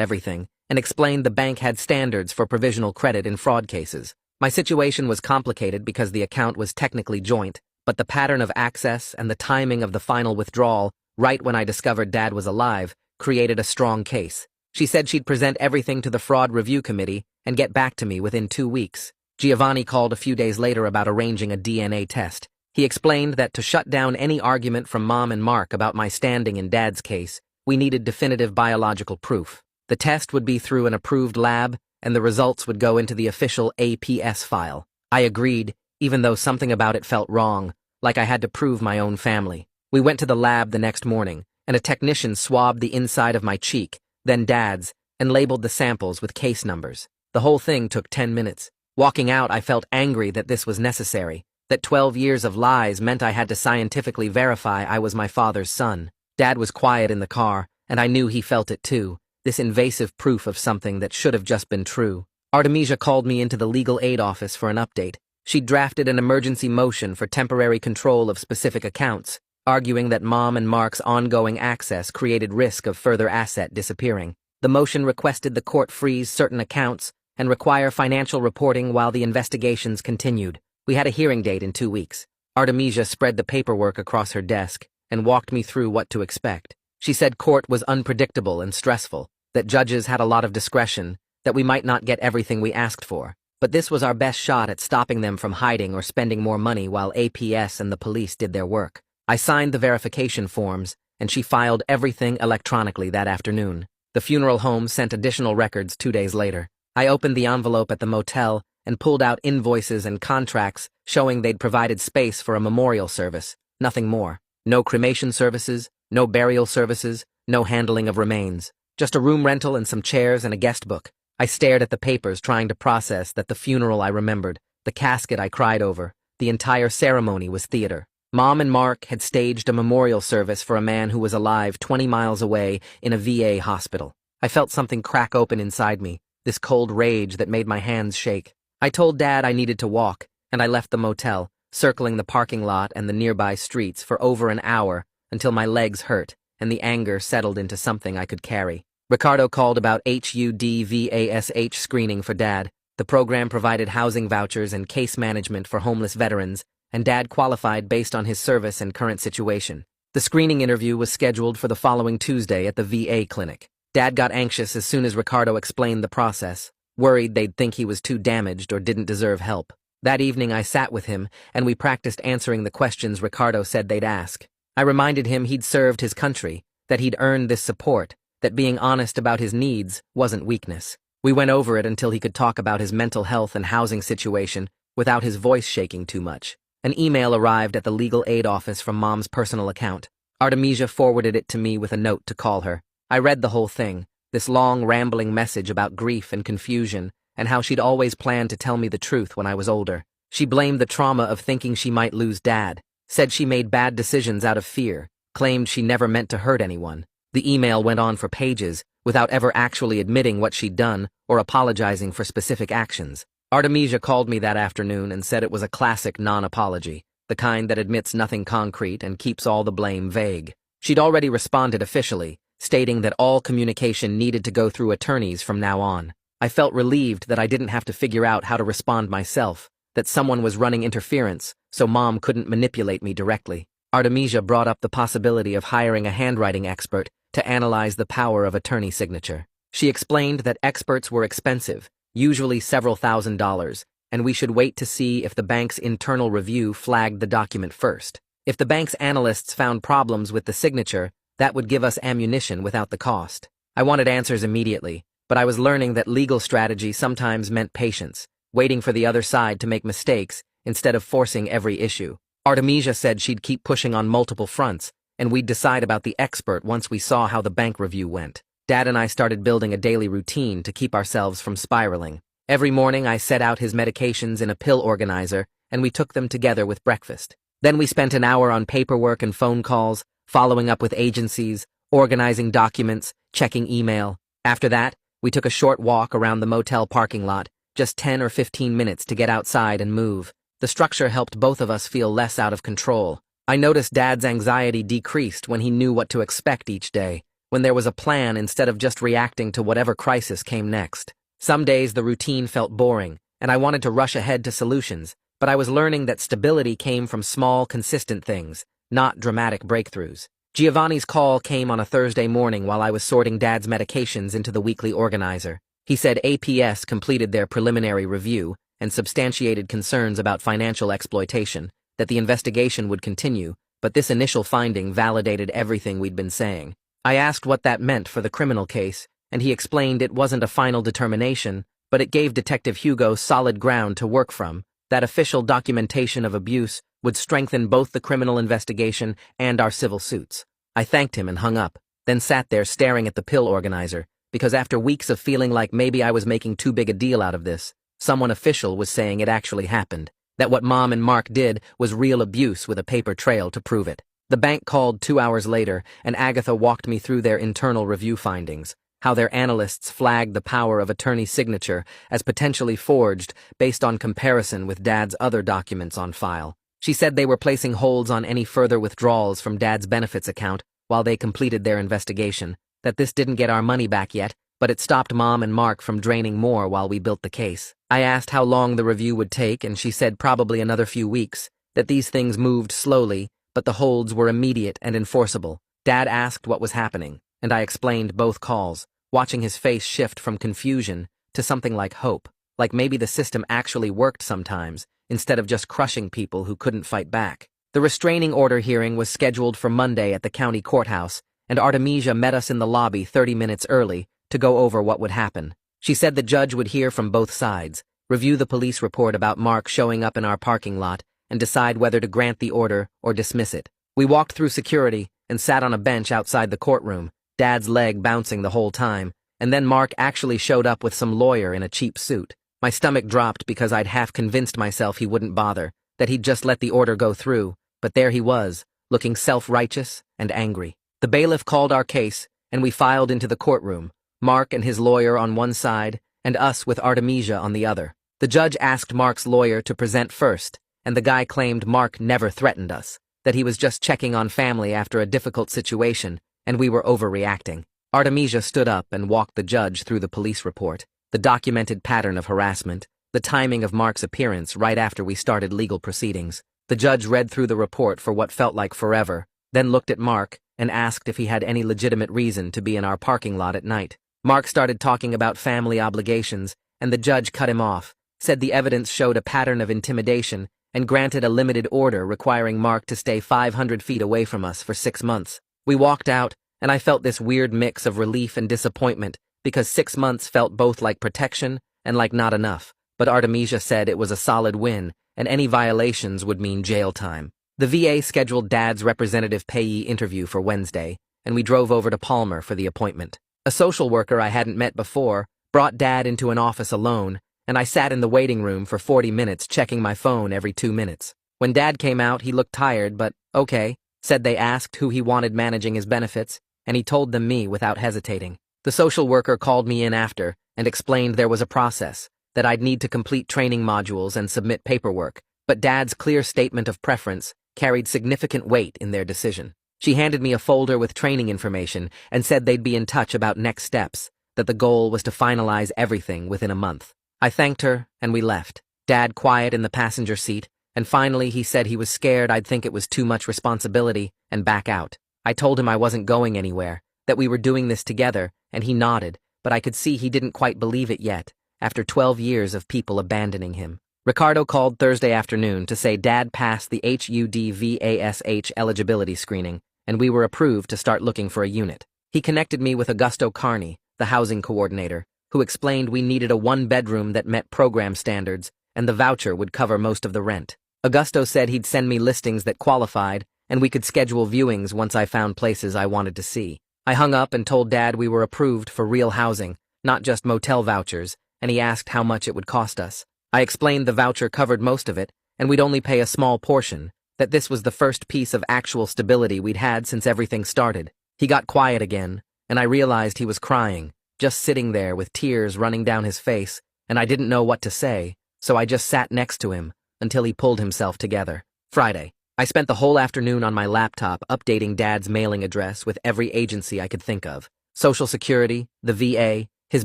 A: everything, and explained the bank had standards for provisional credit in fraud cases. My situation was complicated because the account was technically joint, but the pattern of access and the timing of the final withdrawal, right when I discovered Dad was alive, created a strong case. She said she'd present everything to the fraud review committee and get back to me within 2 weeks. Giovanni called a few days later about arranging a DNA test. He explained that to shut down any argument from Mom and Mark about my standing in Dad's case, we needed definitive biological proof. The test would be through an approved lab, and the results would go into the official APS file. I agreed, even though something about it felt wrong, like I had to prove my own family. We went to the lab the next morning, and a technician swabbed the inside of my cheek, then Dad's, and labeled the samples with case numbers. The whole thing took 10 minutes. Walking out, I felt angry that this was necessary, that 12 years of lies meant I had to scientifically verify I was my father's son. Dad was quiet in the car, and I knew he felt it too, this invasive proof of something that should have just been true. Artemisia called me into the legal aid office for an update. She'd drafted an emergency motion for temporary control of specific accounts, arguing that Mom and Mark's ongoing access created risk of further asset disappearing. The motion requested the court freeze certain accounts and require financial reporting while the investigations continued. We had a hearing date in 2 weeks. Artemisia spread the paperwork across her desk and walked me through what to expect. She said court was unpredictable and stressful, that judges had a lot of discretion, that we might not get everything we asked for. But this was our best shot at stopping them from hiding or spending more money while APS and the police did their work. I signed the verification forms, and she filed everything electronically that afternoon. The funeral home sent additional records 2 days later. I opened the envelope at the motel and pulled out invoices and contracts showing they'd provided space for a memorial service. Nothing more. No cremation services, no burial services, no handling of remains. Just a room rental and some chairs and a guest book. I stared at the papers, trying to process that the funeral I remembered, the casket I cried over, the entire ceremony was theater. Mom and Mark had staged a memorial service for a man who was alive 20 miles away in a VA hospital. I felt something crack open inside me, this cold rage that made my hands shake. I told Dad I needed to walk, and I left the motel, circling the parking lot and the nearby streets for over an hour until my legs hurt and the anger settled into something I could carry. Ricardo called about HUDVASH screening for Dad. The program provided housing vouchers and case management for homeless veterans, and Dad qualified based on his service and current situation. The screening interview was scheduled for the following Tuesday at the VA clinic. Dad got anxious as soon as Ricardo explained the process, worried they'd think he was too damaged or didn't deserve help. That evening I sat with him, and we practiced answering the questions Ricardo said they'd ask. I reminded him he'd served his country, that he'd earned this support, that being honest about his needs wasn't weakness. We went over it until he could talk about his mental health and housing situation without his voice shaking too much. An email arrived at the legal aid office from Mom's personal account. Artemisia forwarded it to me with a note to call her. I read the whole thing, this long, rambling message about grief and confusion, and how she'd always planned to tell me the truth when I was older. She blamed the trauma of thinking she might lose Dad, said she made bad decisions out of fear, claimed she never meant to hurt anyone. The email went on for pages, without ever actually admitting what she'd done or apologizing for specific actions. Artemisia called me that afternoon and said it was a classic non-apology, the kind that admits nothing concrete and keeps all the blame vague. She'd already responded officially, stating that all communication needed to go through attorneys from now on. I felt relieved that I didn't have to figure out how to respond myself, that someone was running interference, so Mom couldn't manipulate me directly. Artemisia brought up the possibility of hiring a handwriting expert to analyze the power of attorney signature. She explained that experts were expensive, usually several $1,000s, and we should wait to see if the bank's internal review flagged the document first. If the bank's analysts found problems with the signature, that would give us ammunition without the cost. I wanted answers immediately, but I was learning that legal strategy sometimes meant patience, waiting for the other side to make mistakes instead of forcing every issue. Artemisia said she'd keep pushing on multiple fronts, and we'd decide about the expert once we saw how the bank review went. Dad and I started building a daily routine to keep ourselves from spiraling. Every morning I set out his medications in a pill organizer, and we took them together with breakfast. Then we spent an hour on paperwork and phone calls, following up with agencies, organizing documents, checking email. After that, we took a short walk around the motel parking lot, just 10 or 15 minutes to get outside and move. The structure helped both of us feel less out of control. I noticed Dad's anxiety decreased when he knew what to expect each day, when there was a plan instead of just reacting to whatever crisis came next. Some days the routine felt boring, and I wanted to rush ahead to solutions, but I was learning that stability came from small, consistent things, not dramatic breakthroughs. Giovanni's call came on a Thursday morning while I was sorting Dad's medications into the weekly organizer. He said APS completed their preliminary review and substantiated concerns about financial exploitation, that the investigation would continue, but this initial finding validated everything we'd been saying. I asked what that meant for the criminal case, and he explained it wasn't a final determination, but it gave Detective Hugo solid ground to work from, that official documentation of abuse would strengthen both the criminal investigation and our civil suits. I thanked him and hung up, then sat there staring at the pill organizer, because after weeks of feeling like maybe I was making too big a deal out of this, Someone official was saying it actually happened, that what Mom and Mark did was real abuse with a paper trail to prove it. The bank called 2 hours later, and Agatha walked me through their internal review findings, how their analysts flagged the power of attorney's signature as potentially forged based on comparison with Dad's other documents on file. She said they were placing holds on any further withdrawals from Dad's benefits account while they completed their investigation, that this didn't get our money back yet, but it stopped Mom and Mark from draining more while we built the case. I asked how long the review would take, and she said probably another few weeks, that these things moved slowly, but the holds were immediate and enforceable. Dad asked what was happening, and I explained both calls, watching his face shift from confusion to something like hope, like maybe the system actually worked sometimes, instead of just crushing people who couldn't fight back. The restraining order hearing was scheduled for Monday at the county courthouse, and Artemisia met us in the lobby 30 minutes early to go over what would happen. She said the judge would hear from both sides, review the police report about Mark showing up in our parking lot, and decide whether to grant the order or dismiss it. We walked through security and sat on a bench outside the courtroom, Dad's leg bouncing the whole time, and then Mark actually showed up with some lawyer in a cheap suit. My stomach dropped because I'd half convinced myself he wouldn't bother, that he'd just let the order go through, but there he was, looking self-righteous and angry. The bailiff called our case, and we filed into the courtroom, Mark and his lawyer on one side, and us with Artemisia on the other. The judge asked Mark's lawyer to present first, and the guy claimed Mark never threatened us, that he was just checking on family after a difficult situation, and we were overreacting. Artemisia stood up and walked the judge through the police report, the documented pattern of harassment, the timing of Mark's appearance right after we started legal proceedings. The judge read through the report for what felt like forever, then looked at Mark and asked if he had any legitimate reason to be in our parking lot at night. Mark started talking about family obligations, and the judge cut him off, said the evidence showed a pattern of intimidation, and granted a limited order requiring Mark to stay 500 feet away from us for 6 months. We walked out, and I felt this weird mix of relief and disappointment, because 6 months felt both like protection and like not enough, but Artemisia said it was a solid win, and any violations would mean jail time. The VA scheduled Dad's representative payee interview for Wednesday, and we drove over to Palmer for the appointment. A social worker I hadn't met before brought Dad into an office alone, and I sat in the waiting room for 40 minutes checking my phone every 2 minutes. When Dad came out, he looked tired, but okay, said they asked who he wanted managing his benefits, and he told them me without hesitating. The social worker called me in after and explained there was a process, that I'd need to complete training modules and submit paperwork, but Dad's clear statement of preference carried significant weight in their decision. She handed me a folder with training information and said they'd be in touch about next steps, that the goal was to finalize everything within a month. I thanked her, and we left. Dad quiet in the passenger seat, and finally he said he was scared I'd think it was too much responsibility and back out. I told him I wasn't going anywhere, that we were doing this together, and he nodded, but I could see he didn't quite believe it yet, after 12 years of people abandoning him. Ricardo called Thursday afternoon to say Dad passed the HUD-VASH eligibility screening, and we were approved to start looking for a unit. He connected me with Augusto Carney, the housing coordinator, who explained we needed a 1-bedroom that met program standards, and the voucher would cover most of the rent. Augusto said he'd send me listings that qualified, and we could schedule viewings once I found places I wanted to see. I hung up and told Dad we were approved for real housing, not just motel vouchers, and he asked how much it would cost us. I explained the voucher covered most of it, and we'd only pay a small portion, that this was the first piece of actual stability we'd had since everything started. He got quiet again, and I realized he was crying, just sitting there with tears running down his face, and I didn't know what to say, so I just sat next to him until he pulled himself together. Friday. I spent the whole afternoon on my laptop updating Dad's mailing address with every agency I could think of. Social Security, the VA, his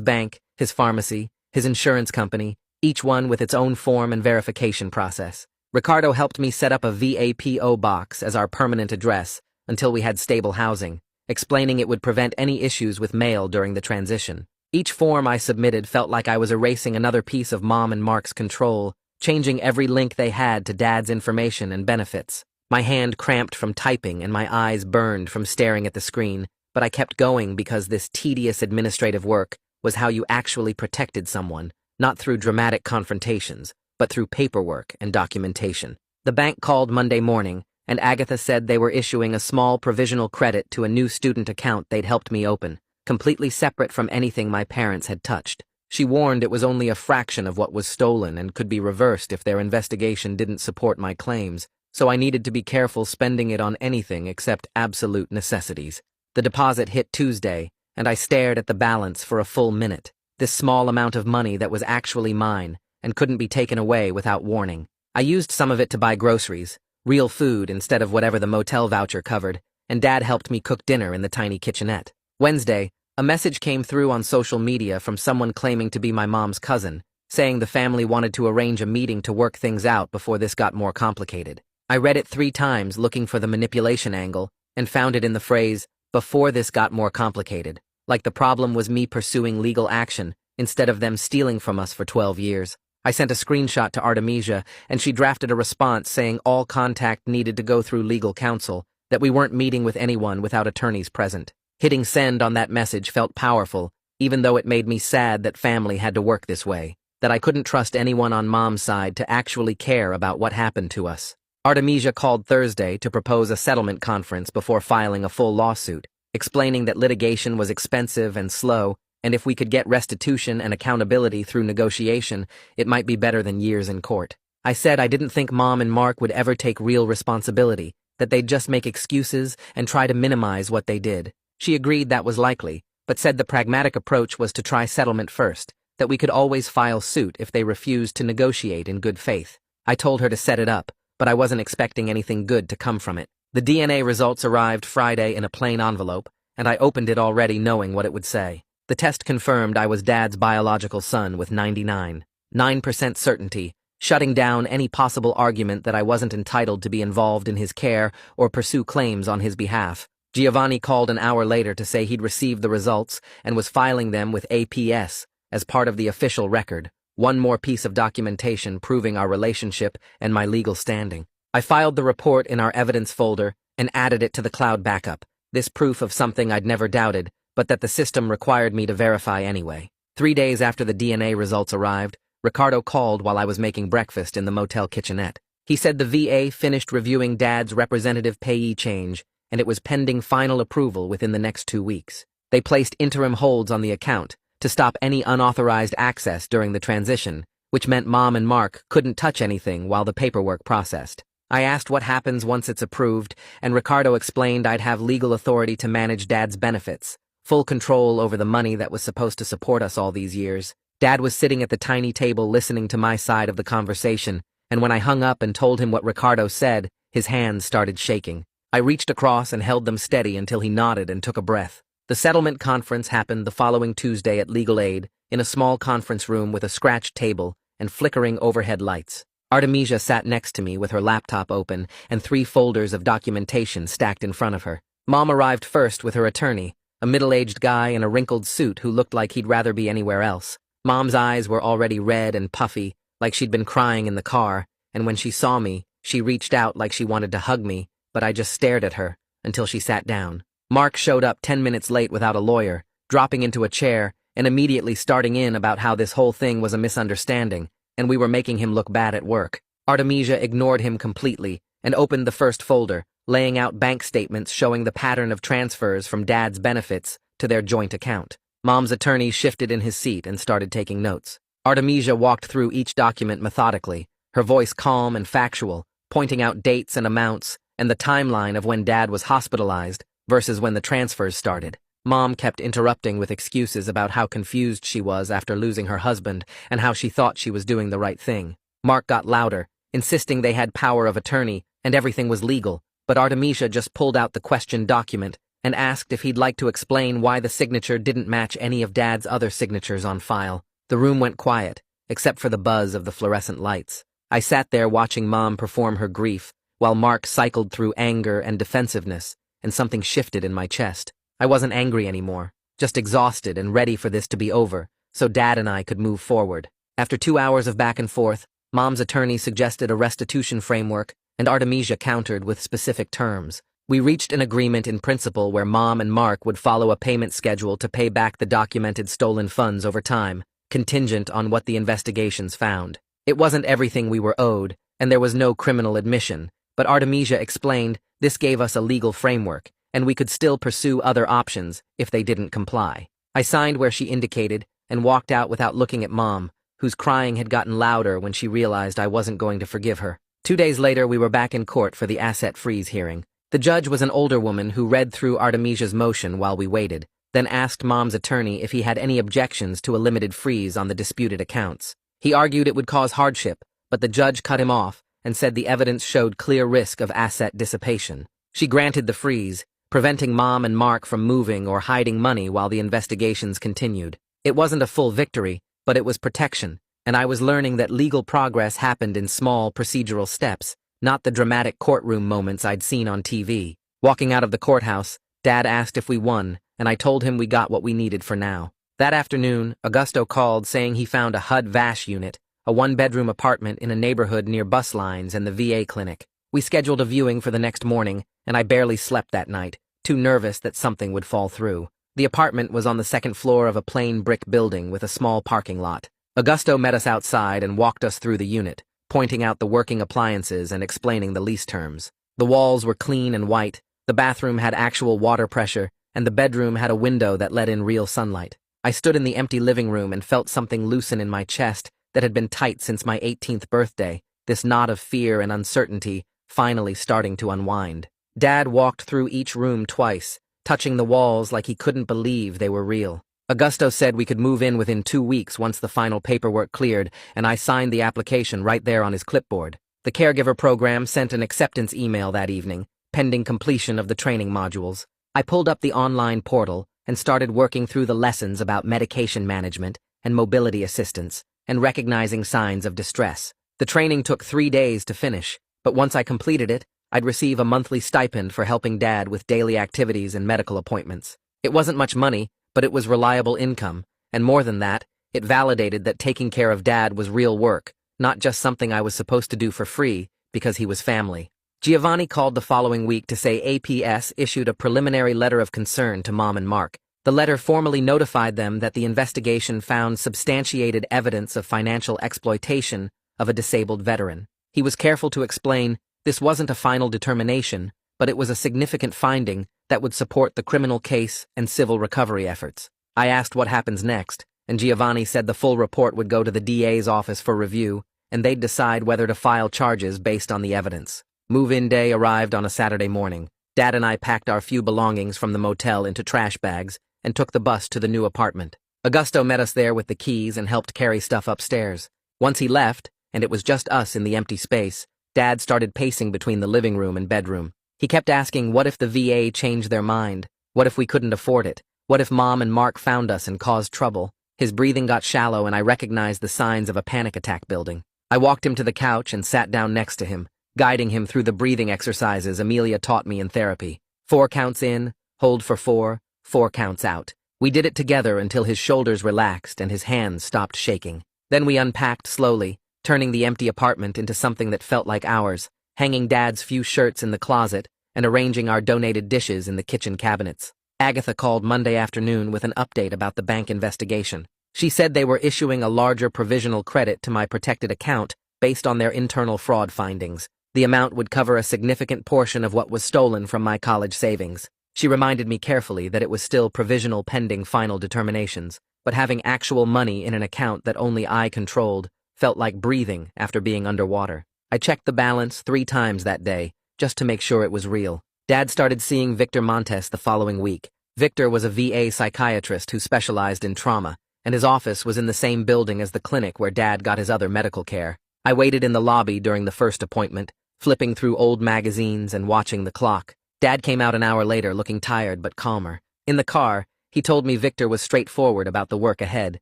A: bank, his pharmacy, his insurance company, each one with its own form and verification process. Ricardo helped me set up a VAPO box as our permanent address until we had stable housing, explaining it would prevent any issues with mail during the transition. Each form I submitted felt like I was erasing another piece of Mom and Mark's control, changing every link they had to Dad's information and benefits. My hand cramped from typing and my eyes burned from staring at the screen, but I kept going because this tedious administrative work was how you actually protected someone, not through dramatic confrontations, but through paperwork and documentation. The bank called Monday morning, and Agatha said they were issuing a small provisional credit to a new student account they'd helped me open, completely separate from anything my parents had touched. She warned it was only a fraction of what was stolen and could be reversed if their investigation didn't support my claims, so I needed to be careful spending it on anything except absolute necessities. The deposit hit Tuesday, and I stared at the balance for a full minute. This small amount of money that was actually mine and couldn't be taken away without warning. I used some of it to buy groceries, real food instead of whatever the motel voucher covered, and Dad helped me cook dinner in the tiny kitchenette. Wednesday, a message came through on social media from someone claiming to be my mom's cousin, saying the family wanted to arrange a meeting to work things out before this got more complicated. I read it 3 times looking for the manipulation angle and found it in the phrase, "before this got more complicated," like the problem was me pursuing legal action instead of them stealing from us for 12 years. I sent a screenshot to Artemisia, and she drafted a response saying all contact needed to go through legal counsel, that we weren't meeting with anyone without attorneys present. Hitting send on that message felt powerful, even though it made me sad that family had to work this way, that I couldn't trust anyone on Mom's side to actually care about what happened to us. Artemisia called Thursday to propose a settlement conference before filing a full lawsuit, explaining that litigation was expensive and slow, and if we could get restitution and accountability through negotiation, it might be better than years in court. I said I didn't think Mom and Mark would ever take real responsibility, that they'd just make excuses and try to minimize what they did. She agreed that was likely, but said the pragmatic approach was to try settlement first, that we could always file suit if they refused to negotiate in good faith. I told her to set it up, but I wasn't expecting anything good to come from it. The DNA results arrived Friday in a plain envelope, and I opened it already knowing what it would say. The test confirmed I was Dad's biological son with 99.9% certainty, shutting down any possible argument that I wasn't entitled to be involved in his care or pursue claims on his behalf. Giovanni called an hour later to say he'd received the results and was filing them with APS as part of the official record, one more piece of documentation proving our relationship and my legal standing. I filed the report in our evidence folder and added it to the cloud backup, this proof of something I'd never doubted, but that the system required me to verify anyway. 3 days after the DNA results arrived, Ricardo called while I was making breakfast in the motel kitchenette. He said the VA finished reviewing Dad's representative payee change, and it was pending final approval within the next 2 weeks. They placed interim holds on the account to stop any unauthorized access during the transition, which meant Mom and Mark couldn't touch anything while the paperwork processed. I asked what happens once it's approved, and Ricardo explained I'd have legal authority to manage Dad's benefits, full control over the money that was supposed to support us all these years. Dad was sitting at the tiny table listening to my side of the conversation, and when I hung up and told him what Ricardo said, his hands started shaking. I reached across and held them steady until he nodded and took a breath. The settlement conference happened the following Tuesday at Legal Aid, in a small conference room with a scratched table and flickering overhead lights. Artemisia sat next to me with her laptop open and 3 folders of documentation stacked in front of her. Mom arrived first with her attorney, a middle-aged guy in a wrinkled suit who looked like he'd rather be anywhere else. Mom's eyes were already red and puffy, like she'd been crying in the car, and when she saw me, she reached out like she wanted to hug me, but I just stared at her until she sat down. Mark showed up 10 minutes late without a lawyer, dropping into a chair and immediately starting in about how this whole thing was a misunderstanding, and we were making him look bad at work. Artemisia ignored him completely and opened the first folder, laying out bank statements showing the pattern of transfers from Dad's benefits to their joint account. Mom's attorney shifted in his seat and started taking notes. Artemisia walked through each document methodically, her voice calm and factual, pointing out dates and amounts and the timeline of when Dad was hospitalized versus when the transfers started. Mom kept interrupting with excuses about how confused she was after losing her husband and how she thought she was doing the right thing. Mark got louder, insisting they had power of attorney and everything was legal, but Artemisia just pulled out the questioned document and asked if he'd like to explain why the signature didn't match any of Dad's other signatures on file. The room went quiet, except for the buzz of the fluorescent lights. I sat there watching Mom perform her grief, while Mark cycled through anger and defensiveness, and something shifted in my chest. I wasn't angry anymore, just exhausted and ready for this to be over, so Dad and I could move forward. After 2 hours of back and forth, Mom's attorney suggested a restitution framework, and Artemisia countered with specific terms. We reached an agreement in principle where Mom and Mark would follow a payment schedule to pay back the documented stolen funds over time, contingent on what the investigations found. It wasn't everything we were owed, and there was no criminal admission, but Artemisia explained this gave us a legal framework, and we could still pursue other options if they didn't comply. I signed where she indicated, and walked out without looking at Mom, whose crying had gotten louder when she realized I wasn't going to forgive her. 2 days later, we were back in court for the asset freeze hearing. The judge was an older woman who read through Artemisia's motion while we waited, then asked Mom's attorney if he had any objections to a limited freeze on the disputed accounts. He argued it would cause hardship, but the judge cut him off and said the evidence showed clear risk of asset dissipation. She granted the freeze, preventing Mom and Mark from moving or hiding money while the investigations continued. It wasn't a full victory, but it was protection, and I was learning that legal progress happened in small procedural steps, not the dramatic courtroom moments I'd seen on TV. Walking out of the courthouse, Dad asked if we won, and I told him we got what we needed for now. That afternoon, Augusto called saying he found a HUD-VASH unit, a one-bedroom apartment in a neighborhood near bus lines and the VA clinic. We scheduled a viewing for the next morning, and I barely slept that night, too nervous that something would fall through. The apartment was on the second floor of a plain brick building with a small parking lot. Augusto met us outside and walked us through the unit, pointing out the working appliances and explaining the lease terms. The walls were clean and white, the bathroom had actual water pressure, and the bedroom had a window that let in real sunlight. I stood in the empty living room and felt something loosen in my chest that had been tight since my 18th birthday, this knot of fear and uncertainty finally starting to unwind. Dad walked through each room twice, touching the walls like he couldn't believe they were real. Augusto said we could move in within 2 weeks once the final paperwork cleared, and I signed the application right there on his clipboard. The caregiver program sent an acceptance email that evening, pending completion of the training modules. I pulled up the online portal and started working through the lessons about medication management and mobility assistance and recognizing signs of distress. The training took 3 days to finish, but once I completed it, I'd receive a monthly stipend for helping Dad with daily activities and medical appointments. It wasn't much money, but it was reliable income, and more than that, it validated that taking care of Dad was real work, not just something I was supposed to do for free because he was family. Giovanni called the following week to say APS issued a preliminary letter of concern to Mom and Mark. The letter formally notified them that the investigation found substantiated evidence of financial exploitation of a disabled veteran. He was careful to explain this wasn't a final determination, but it was a significant finding that would support the criminal case and civil recovery efforts. I asked what happens next, and Giovanni said the full report would go to the DA's office for review, and they'd decide whether to file charges based on the evidence. Move-in day arrived on a Saturday morning. Dad and I packed our few belongings from the motel into trash bags and took the bus to the new apartment. Augusto met us there with the keys and helped carry stuff upstairs. Once he left, and it was just us in the empty space, Dad started pacing between the living room and bedroom. He kept asking what if the VA changed their mind, what if we couldn't afford it, what if Mom and Mark found us and caused trouble. His breathing got shallow and I recognized the signs of a panic attack building. I walked him to the couch and sat down next to him, guiding him through the breathing exercises Amelia taught me in therapy. 4 counts in, hold for 4, 4 counts out. We did it together until his shoulders relaxed and his hands stopped shaking. Then we unpacked slowly, turning the empty apartment into something that felt like ours, hanging Dad's few shirts in the closet and arranging our donated dishes in the kitchen cabinets. Agatha called Monday afternoon with an update about the bank investigation. She said they were issuing a larger provisional credit to my protected account based on their internal fraud findings. The amount would cover a significant portion of what was stolen from my college savings. She reminded me carefully that it was still provisional pending final determinations, but having actual money in an account that only I controlled felt like breathing after being underwater. I checked the balance 3 times that day, just to make sure it was real. Dad started seeing Victor Montes the following week. Victor was a VA psychiatrist who specialized in trauma, and his office was in the same building as the clinic where Dad got his other medical care. I waited in the lobby during the first appointment, flipping through old magazines and watching the clock. Dad came out an hour later looking tired but calmer. In the car, he told me Victor was straightforward about the work ahead,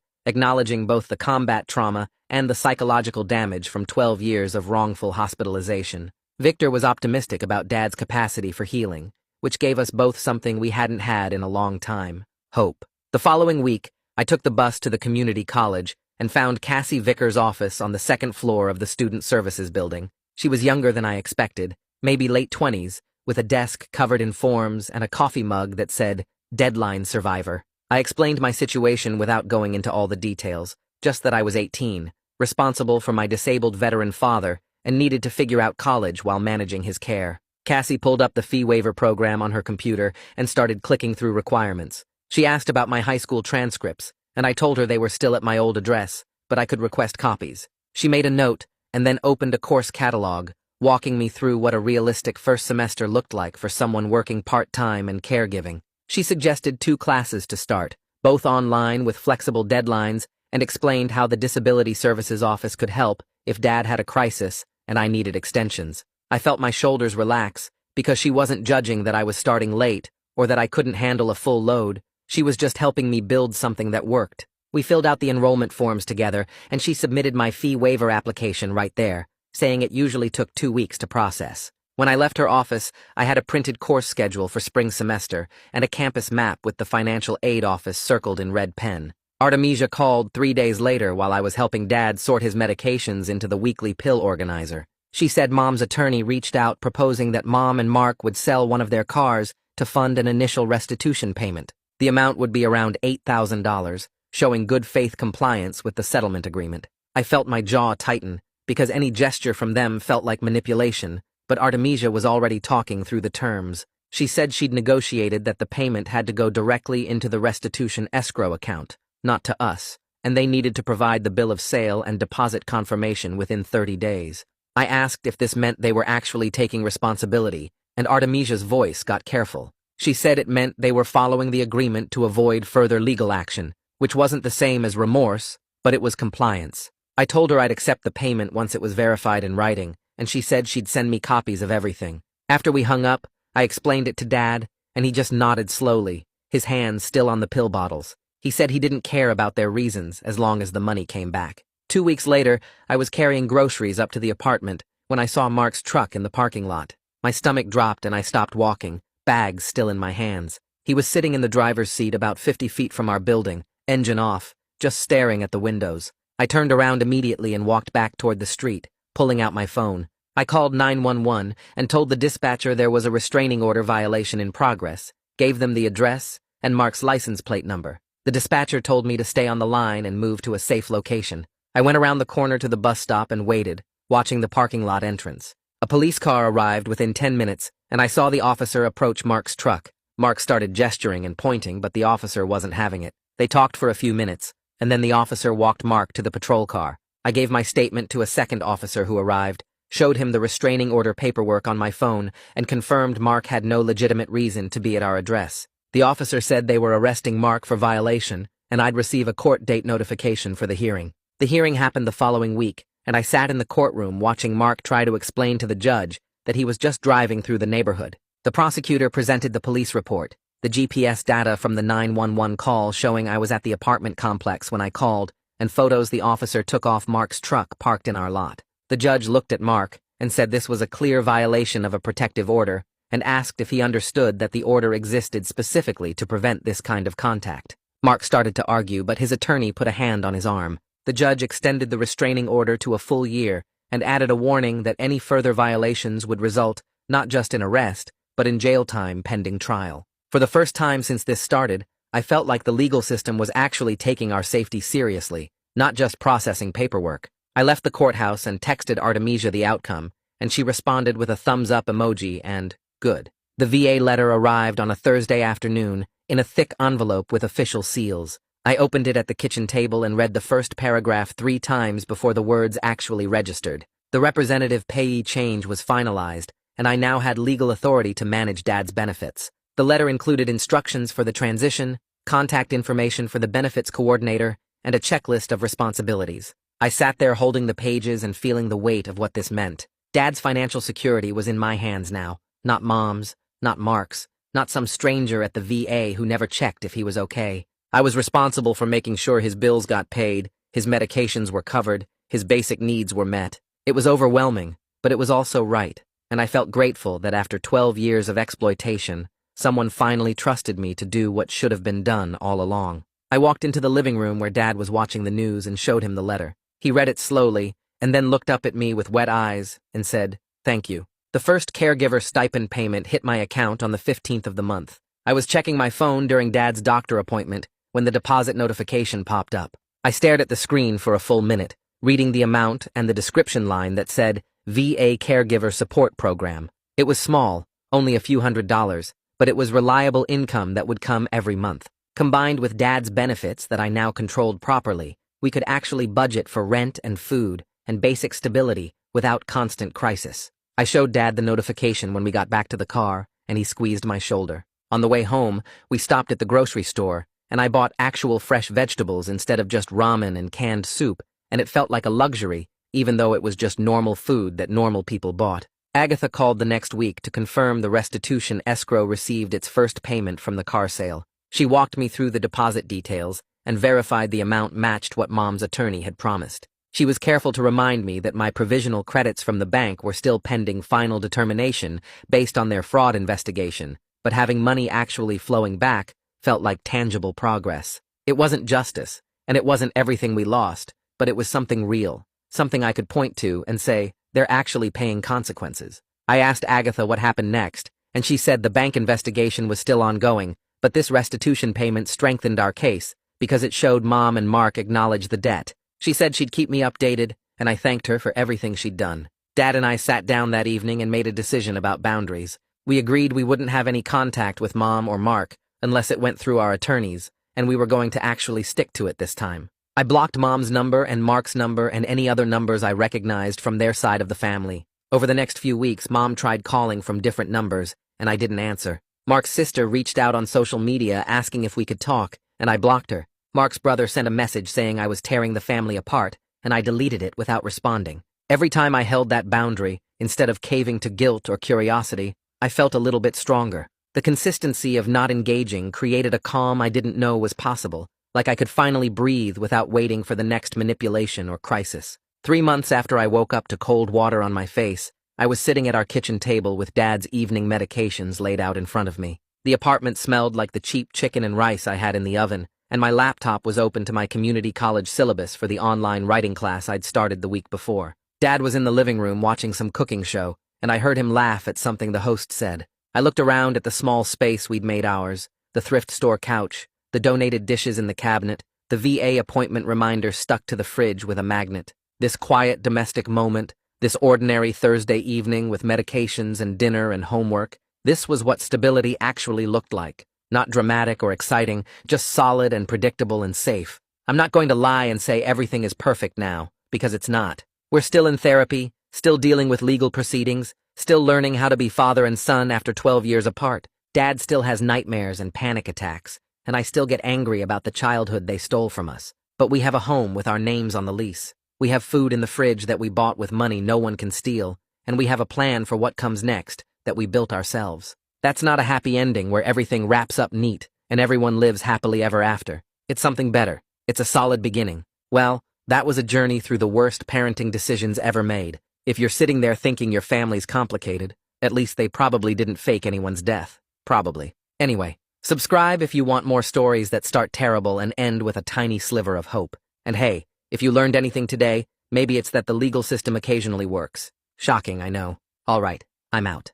A: acknowledging both the combat trauma and the psychological damage from 12 years of wrongful hospitalization. Victor was optimistic about Dad's capacity for healing, which gave us both something we hadn't had in a long time: hope. The following week, I took the bus to the community college and found Cassie Vicker's office on the 2nd floor of the Student Services building. She was younger than I expected, maybe late 20s, with a desk covered in forms and a coffee mug that said, "Deadline Survivor." I explained my situation without going into all the details, just that I was 18, responsible for my disabled veteran father, and needed to figure out college while managing his care. Cassie pulled up the fee waiver program on her computer and started clicking through requirements. She asked about my high school transcripts, and I told her they were still at my old address, but I could request copies. She made a note, and then opened a course catalog, walking me through what a realistic first semester looked like for someone working part-time and caregiving. She suggested 2 classes to start, both online with flexible deadlines, and explained how the Disability Services Office could help if Dad had a crisis and I needed extensions. I felt my shoulders relax, because she wasn't judging that I was starting late or that I couldn't handle a full load. She was just helping me build something that worked. We filled out the enrollment forms together, and she submitted my fee waiver application right there, saying it usually took 2 weeks to process. When I left her office, I had a printed course schedule for spring semester and a campus map with the financial aid office circled in red pen. Artemisia called 3 days later while I was helping Dad sort his medications into the weekly pill organizer. She said Mom's attorney reached out proposing that Mom and Mark would sell one of their cars to fund an initial restitution payment. The amount would be around $8,000, showing good faith compliance with the settlement agreement. I felt my jaw tighten, because any gesture from them felt like manipulation, but Artemisia was already talking through the terms. She said she'd negotiated that the payment had to go directly into the restitution escrow account, not to us, and they needed to provide the bill of sale and deposit confirmation within 30 days. I asked if this meant they were actually taking responsibility, and Artemisia's voice got careful. She said it meant they were following the agreement to avoid further legal action, which wasn't the same as remorse, but it was compliance. I told her I'd accept the payment once it was verified in writing, and she said she'd send me copies of everything. After we hung up, I explained it to Dad, and he just nodded slowly, his hands still on the pill bottles. He said he didn't care about their reasons as long as the money came back. 2 weeks later, I was carrying groceries up to the apartment when I saw Mark's truck in the parking lot. My stomach dropped and I stopped walking, bags still in my hands. He was sitting in the driver's seat about 50 feet from our building, engine off, just staring at the windows. I turned around immediately and walked back toward the street, pulling out my phone. I called 911 and told the dispatcher there was a restraining order violation in progress, gave them the address and Mark's license plate number. The dispatcher told me to stay on the line and move to a safe location. I went around the corner to the bus stop and waited, watching the parking lot entrance. A police car arrived within 10 minutes, and I saw the officer approach Mark's truck. Mark started gesturing and pointing, but the officer wasn't having it. They talked for a few minutes, and then the officer walked Mark to the patrol car. I gave my statement to a second officer who arrived, showed him the restraining order paperwork on my phone, and confirmed Mark had no legitimate reason to be at our address. The officer said they were arresting Mark for violation, and I'd receive a court date notification for the hearing. The hearing happened the following week, and I sat in the courtroom watching Mark try to explain to the judge that he was just driving through the neighborhood. The prosecutor presented the police report, the GPS data from the 911 call showing I was at the apartment complex when I called, and photos the officer took off Mark's truck parked in our lot. The judge looked at Mark and said this was a clear violation of a protective order and asked if he understood that the order existed specifically to prevent this kind of contact. Mark started to argue, but his attorney put a hand on his arm. The judge extended the restraining order to a full year and added a warning that any further violations would result not just in arrest, but in jail time pending trial. For the first time since this started, I felt like the legal system was actually taking our safety seriously, not just processing paperwork. I left the courthouse and texted Artemisia the outcome, and she responded with a thumbs-up emoji and, good. The VA letter arrived on a Thursday afternoon in a thick envelope with official seals. I opened it at the kitchen table and read the first paragraph 3 times before the words actually registered. The representative payee change was finalized, and I now had legal authority to manage Dad's benefits. The letter included instructions for the transition, contact information for the benefits coordinator, and a checklist of responsibilities. I sat there holding the pages and feeling the weight of what this meant. Dad's financial security was in my hands now, not Mom's, not Mark's, not some stranger at the VA who never checked if he was okay. I was responsible for making sure his bills got paid, his medications were covered, his basic needs were met. It was overwhelming, but it was also right, and I felt grateful that after 12 years of exploitation, someone finally trusted me to do what should have been done all along. I walked into the living room where Dad was watching the news and showed him the letter. He read it slowly, and then looked up at me with wet eyes and said, "Thank you." The first caregiver stipend payment hit my account on the 15th of the month. I was checking my phone during Dad's doctor appointment when the deposit notification popped up. I stared at the screen for a full minute, reading the amount and the description line that said, VA Caregiver Support Program. It was small, only a few $100s, but it was reliable income that would come every month. Combined with Dad's benefits that I now controlled properly, we could actually budget for rent and food and basic stability without constant crisis. I showed Dad the notification when we got back to the car, and he squeezed my shoulder. On the way home, we stopped at the grocery store, and I bought actual fresh vegetables instead of just ramen and canned soup, and it felt like a luxury, even though it was just normal food that normal people bought. Agatha called the next week to confirm the restitution escrow received its first payment from the car sale. She walked me through the deposit details and verified the amount matched what Mom's attorney had promised. She was careful to remind me that my provisional credits from the bank were still pending final determination based on their fraud investigation, but having money actually flowing back felt like tangible progress. It wasn't justice, and it wasn't everything we lost, but it was something real, something I could point to and say, they're actually paying consequences. I asked Agatha what happened next, and she said the bank investigation was still ongoing, but this restitution payment strengthened our case because it showed Mom and Mark acknowledged the debt. She said she'd keep me updated, and I thanked her for everything she'd done. Dad and I sat down that evening and made a decision about boundaries. We agreed we wouldn't have any contact with Mom or Mark unless it went through our attorneys, and we were going to actually stick to it this time. I blocked Mom's number and Mark's number and any other numbers I recognized from their side of the family. Over the next few weeks, Mom tried calling from different numbers, and I didn't answer. Mark's sister reached out on social media asking if we could talk, and I blocked her. Mark's brother sent a message saying I was tearing the family apart, and I deleted it without responding. Every time I held that boundary, instead of caving to guilt or curiosity, I felt a little bit stronger. The consistency of not engaging created a calm I didn't know was possible, like I could finally breathe without waiting for the next manipulation or crisis. 3 months after I woke up to cold water on my face, I was sitting at our kitchen table with Dad's evening medications laid out in front of me. The apartment smelled like the cheap chicken and rice I had in the oven, and my laptop was open to my community college syllabus for the online writing class I'd started the week before. Dad was in the living room watching some cooking show, and I heard him laugh at something the host said. I looked around at the small space we'd made ours, the thrift store couch, the donated dishes in the cabinet, the VA appointment reminder stuck to the fridge with a magnet. This quiet domestic moment, this ordinary Thursday evening with medications and dinner and homework, this was what stability actually looked like. Not dramatic or exciting, just solid and predictable and safe. I'm not going to lie and say everything is perfect now, because it's not. We're still in therapy, still dealing with legal proceedings, still learning how to be father and son after 12 years apart. Dad still has nightmares and panic attacks, and I still get angry about the childhood they stole from us. But we have a home with our names on the lease. We have food in the fridge that we bought with money no one can steal, and we have a plan for what comes next that we built ourselves. That's not a happy ending where everything wraps up neat and everyone lives happily ever after. It's something better. It's a solid beginning. Well, that was a journey through the worst parenting decisions ever made. If you're sitting there thinking your family's complicated, at least they probably didn't fake anyone's death. Probably. Anyway, subscribe if you want more stories that start terrible and end with a tiny sliver of hope. And hey, if you learned anything today, maybe it's that the legal system occasionally works. Shocking, I know. All right, I'm out.